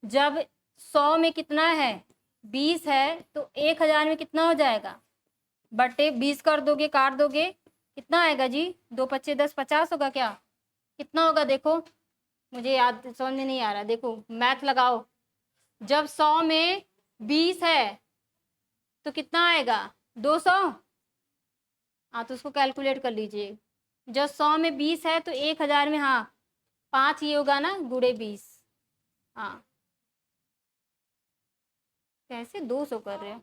जब 100 में कितना है, 20 है, तो 1000 में कितना हो जाएगा, बटे 20 कर दोगे, काट दोगे, कितना आएगा जी, 2 पच्चे 10, 50 होगा क्या, कितना होगा देखो, मुझे याद समझ में नहीं आ रहा, देखो मैथ लगाओ। जब 100 में 20 है तो कितना आएगा, 200। हाँ, तो उसको कैलकुलेट कर लीजिए। जब 100 में 20 है तो 1000 में, हाँ 5 ये होगा ना, गुड़े 20। हाँ, कैसे 200 कर रहे हो,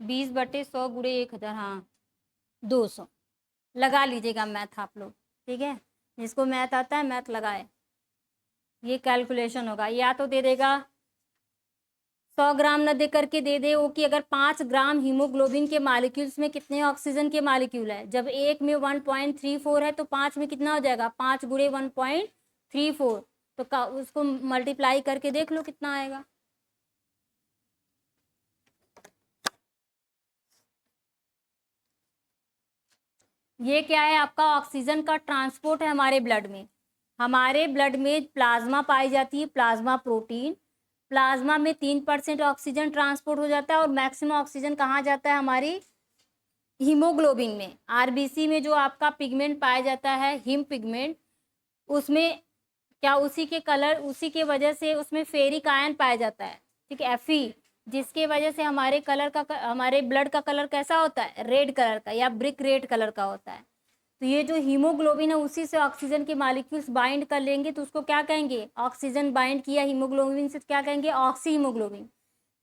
20 बटे 100 गुड़े 1000, हाँ 200 लगा लीजिएगा मैथ आप लोग, ठीक है। जिसको मैथ आता है मैथ लगाए, ये कैलकुलेशन होगा। या तो दे देगा 100 ग्राम न दे करके दे दे वो कि अगर 5 ग्राम हीमोग्लोबिन के मॉलिक्यूल्स में कितने ऑक्सीजन के मॉलिक्यूल है, जब एक में 1.34 है तो 5 में कितना हो जाएगा, 5 गुड़े 1.34, तो उसको मल्टीप्लाई करके देख लो कितना आएगा। ये क्या है, आपका ऑक्सीजन का ट्रांसपोर्ट है हमारे ब्लड में। हमारे ब्लड में प्लाज्मा पाई जाती है, प्लाज्मा प्रोटीन। प्लाज्मा में 3% ऑक्सीजन ट्रांसपोर्ट हो जाता है और मैक्सिमम ऑक्सीजन कहाँ जाता है, हमारी हीमोग्लोबिन में। आरबीसी में जो आपका पिगमेंट पाया जाता है, हिम पिगमेंट, उसमें क्या, उसी के कलर, उसी के वजह से उसमें फेरिक आयन पाया जाता है, ठीक है, Fe, जिसके वजह से हमारे हमारे ब्लड का कलर कैसा होता है, रेड कलर का या ब्रिक रेड कलर का होता है। तो ये जो हीमोग्लोबिन है उसी से ऑक्सीजन के मॉलिक्यूल्स बाइंड कर लेंगे तो उसको क्या कहेंगे, ऑक्सीजन बाइंड किया हीमोग्लोबिन से, क्या कहेंगे, ऑक्सी हीमोग्लोबिन।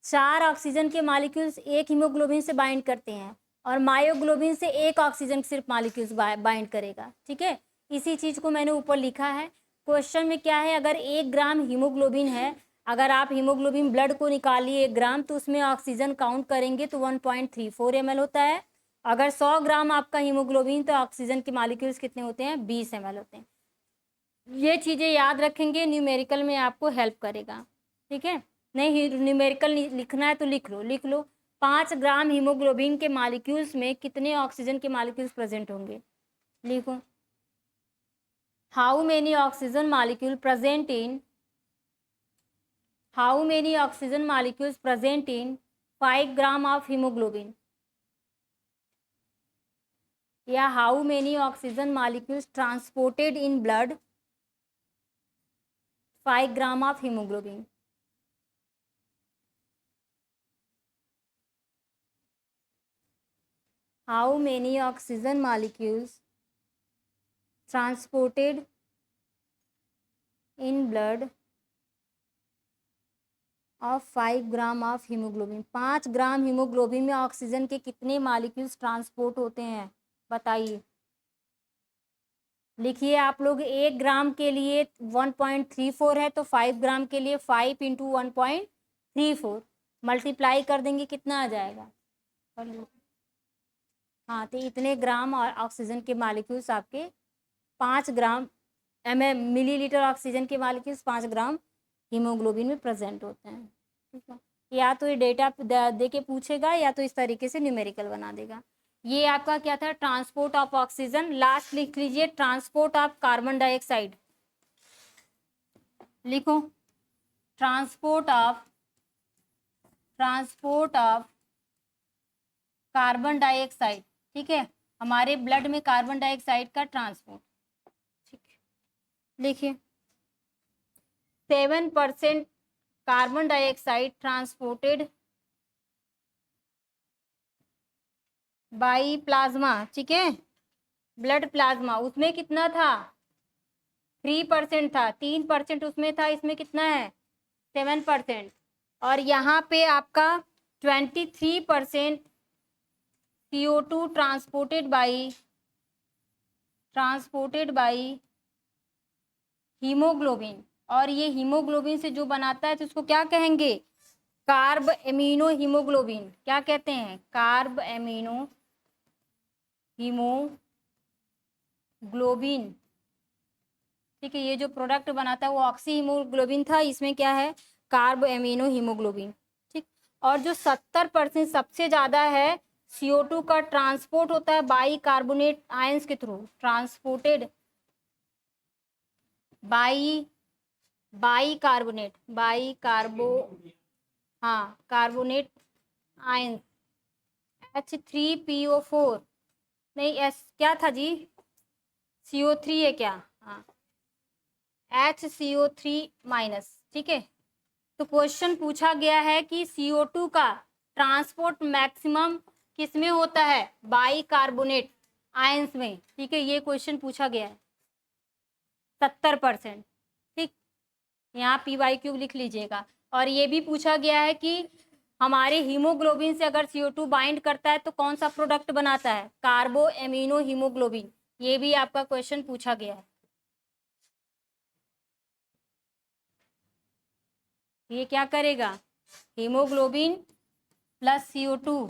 4 ऑक्सीजन के मॉलिक्यूल्स एक हीमोग्लोबिन से बाइंड करते हैं और मायोग्लोबिन से एक ऑक्सीजन सिर्फ मॉलिक्यूल्स बाइंड करेगा, ठीक है। इसी चीज़ को मैंने ऊपर लिखा है। क्वेश्चन में क्या है, अगर 1 ग्राम हीमोग्लोबिन है, अगर आप हीमोग्लोबिन ब्लड को निकालिए 1 ग्राम तो उसमें ऑक्सीजन काउंट करेंगे तो 1.34 ml होता है। अगर 100 ग्राम आपका हीमोग्लोबिन तो ऑक्सीजन के मॉलिक्यूल्स कितने होते हैं, 20 ml होते हैं। ये चीज़ें याद रखेंगे, न्यूमेरिकल में आपको हेल्प करेगा, ठीक है। नहीं न्यूमेरिकल लिखना है तो लिख लो 5 ग्राम हीमोग्लोबिन के मॉलिक्यूल्स में कितने ऑक्सीजन के मॉलिक्यूल्स प्रेजेंट होंगे, लिखो। How many oxygen molecule present in, how many oxygen molecules present in 5 gram of haemoglobin, या how many oxygen molecules transported in blood 5 gram of haemoglobin. How many oxygen molecules transported in blood of 5 gram of haemoglobin, 5 gram haemoglobin में oxygen के कितने molecules transport होते हैं बताइए। लिखिए आप लोग, 1 ग्राम के लिए 1.34 है, तो 5 ग्राम के लिए 5 इंटू 1.34 मल्टीप्लाई कर देंगे, कितना आ जाएगा। हाँ, तो इतने ग्राम और ऑक्सीजन के मॉलिक्यूल्स आपके 5 ग्राम मिलीलीटर ऑक्सीजन के मॉलिक्यूल्स 5 ग्राम हीमोग्लोबिन में प्रेजेंट होते हैं। ठीक है, या तो ये डेटा दे के पूछेगा या तो इस तरीके से न्यूमेरिकल बना देगा। ये आपका क्या था, ट्रांसपोर्ट ऑफ ऑक्सीजन। लास्ट लिख लीजिए, ट्रांसपोर्ट ऑफ कार्बन डाइऑक्साइड। लिखो, ट्रांसपोर्ट ऑफ कार्बन डाइऑक्साइड। ठीक है, हमारे ब्लड में कार्बन डाइऑक्साइड का ट्रांसपोर्ट। ठीक है, लिखिए 7% carbon dioxide transported by plasma. ठीक है, ब्लड प्लाज्मा, उसमें कितना था 3% था, 3% उसमें था, इसमें कितना है 7%। और यहाँ पे आपका 23% CO2 ट्रांसपोर्टेड बाई हीमोग्लोबिन। और ये हीमोग्लोबिन से जो बनाता है तो उसको क्या कहेंगे, कार्ब एमिनो हीमोग्लोबिन। क्या कहते हैं, कार्ब एमिनो हीमोग्लोबिन। ठीक है, ये जो प्रोडक्ट बनाता है वो ऑक्सी हीमोग्लोबिन था, इसमें क्या है कार्ब एमिनो हीमोग्लोबिन। ठीक, और जो 70% सबसे ज्यादा है CO2 का ट्रांसपोर्ट होता है बाई कार्बोनेट आयंस के through, transported by carbonate ions H3PO4, नहीं एस क्या था जी, CO3 है क्या, हाँ HCO3-। ठीक है, तो क्वेश्चन पूछा गया है कि CO2 का ट्रांसपोर्ट मैक्सिमम किस में होता है, बाई कार्बोनेट आयंस में। ठीक है, ये क्वेश्चन पूछा गया है 70%। ठीक, यहाँ PYQ लिख लीजिएगा। और ये भी पूछा गया है कि हमारे हीमोग्लोबिन से अगर CO2 बाइंड करता है तो कौन सा प्रोडक्ट बनाता है, कार्बो एमिनो हीमोग्लोबिन। ये भी आपका क्वेश्चन पूछा गया है। ये क्या करेगा, हीमोग्लोबिन प्लस CO2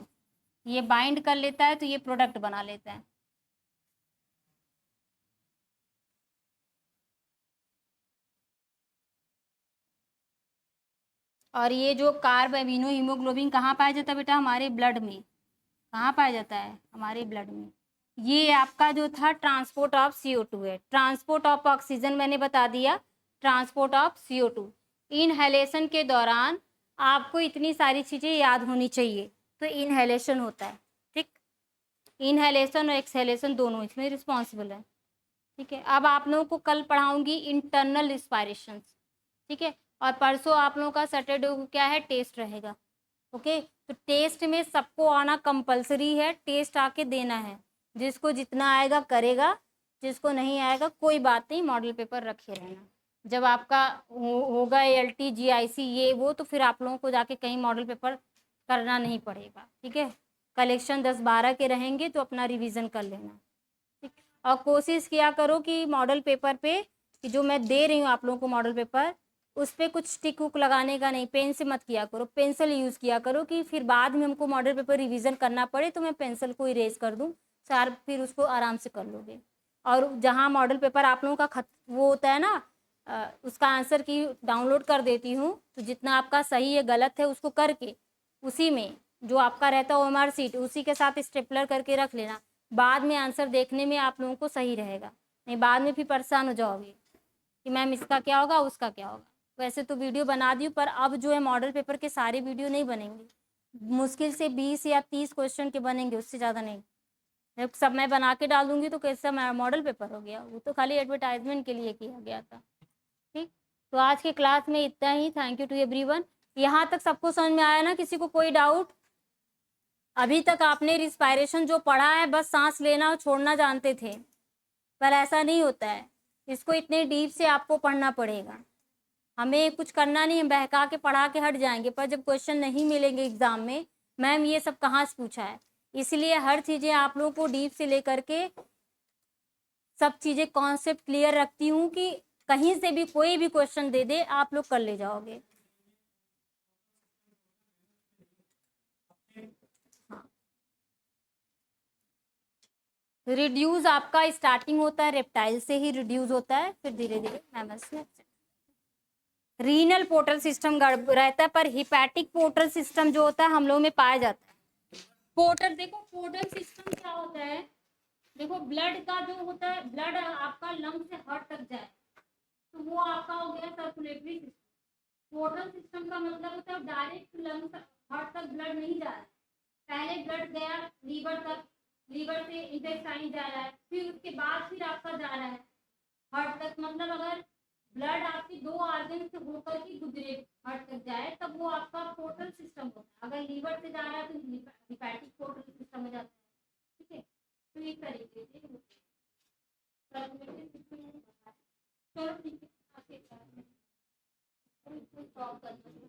ये बाइंड कर लेता है तो ये प्रोडक्ट बना लेता है। और ये जो कार्ब एमिनो हीमोग्लोबिन कहाँ पाया जाता है बेटा, हमारे ब्लड में। कहाँ पाया जाता है, हमारे ब्लड में। ये आपका जो था ट्रांसपोर्ट ऑफ CO2 है। ट्रांसपोर्ट ऑफ ऑक्सीजन मैंने बता दिया, ट्रांसपोर्ट ऑफ CO2। इनहेलेशन के दौरान आपको इतनी सारी चीज़ें याद होनी चाहिए। तो इनहेलेशन होता है, ठीक, इनहेलेशन और एक्सहेलेशन दोनों इसमें रिस्पॉन्सिबल है। ठीक है, अब आप लोगों को कल पढ़ाऊंगी इंटरनल रिस्पायरेशन। ठीक है, और परसों आप लोगों का सैटरडे को क्या है, टेस्ट रहेगा। ओके, तो टेस्ट में सबको आना कंपलसरी है, टेस्ट आके देना है। जिसको जितना आएगा करेगा, जिसको नहीं आएगा कोई बात नहीं, मॉडल पेपर रखे रहना। जब आपका होगा ALT GIC ये वो, तो फिर आप लोगों को जाके कहीं मॉडल पेपर करना नहीं पड़ेगा। ठीक है, कलेक्शन 10-12 के रहेंगे तो अपना रिवीजन कर लेना। ठीक, और कोशिश किया करो कि मॉडल पेपर पे कि जो मैं दे रही हूँ आप लोगों को मॉडल पेपर, उस पर कुछ टिक उक लगाने का नहीं, पेन से मत किया करो, पेंसिल यूज़ किया करो कि फिर बाद में हमको मॉडल पेपर रिवीजन करना पड़े तो मैं पेंसिल को इरेज कर दूँ, सर फिर उसको आराम से कर लोगे। और जहाँ मॉडल पेपर आप लोगों का वो होता है ना, उसका आंसर की डाउनलोड कर देती हूँ, तो जितना आपका सही है गलत है उसको करके उसी में जो आपका रहता है OMR शीट उसी के साथ स्टेपलर करके रख लेना। बाद में आंसर देखने में आप लोगों को सही रहेगा, नहीं बाद में फिर परेशान हो जाओगे कि मैम इसका क्या होगा उसका क्या होगा। वैसे तो वीडियो बना दी पर अब जो है मॉडल पेपर के सारे वीडियो नहीं बनेंगे, मुश्किल से 20 या 30 क्वेश्चन के बनेंगे, उससे ज़्यादा नहीं। जब सब मैं बना के डाल दूंगी तो कैसा मॉडल पेपर हो गया, वो तो खाली एडवर्टाइजमेंट के लिए किया गया था। ठीक, तो आज के क्लास में इतना ही। Thank you to everyone. यहाँ तक सबको समझ में आया ना, किसी को कोई डाउट? अभी तक आपने रिस्पायरेशन जो पढ़ा है बस सांस लेना और छोड़ना जानते थे, पर ऐसा नहीं होता है। इसको इतने डीप से आपको पढ़ना पड़ेगा। हमें कुछ करना नहीं है, बहका के पढ़ा के हट जाएंगे, पर जब क्वेश्चन नहीं मिलेंगे एग्जाम में, मैम ये सब कहाँ से पूछा है, इसलिए हर चीज़ें आप लोगों को डीप से लेकर के सब चीज़ें कॉन्सेप्ट क्लियर रखती हूँ कि कहीं से भी कोई भी क्वेश्चन दे दे आप लोग कर ले जाओगे। रिड्यूस आपका स्टार्टिंग होता है रेप्टाइल से ही रिड्यूस होता है, फिर धीरे धीरे मैमल्स में। रीनल पोर्टल सिस्टम रहता है, पर हिपैटिक पोर्टल सिस्टम जो होता है हम लोग में पाया जाता है। पोर्टल देखो, पोर्टल सिस्टम क्या होता है, देखो ब्लड का जो होता है, ब्लड आपका लंग से हार्ट तक जाए तो वो आपका हो गया सर्कुलेटरी सिस्टम। पोर्टल सिस्टम का मतलब होता है डायरेक्ट लंग हार्ट तक ब्लड नहीं जा रहा है, पहले ब्लड गया लीवर तक, लीवर से इंटेस्टाइन जा रहा है, फिर उसके बाद फिर आपका जा रहा है हार्ट तक। मतलब अगर ब्लड आपके 2 आर्गन से होकर के गुजरे हार्ट तक जाए तब वो आपका पोर्टल सिस्टम होता है। अगर लीवर से जा रहा है तो हिपैटिक पोर्टल सिस्टम में जाता है। ठीक है, तो इस तरीके से सर्कुलेटरी सिस्टम होता है। चलो ठीक है, आगे सॉल्व करते हैं।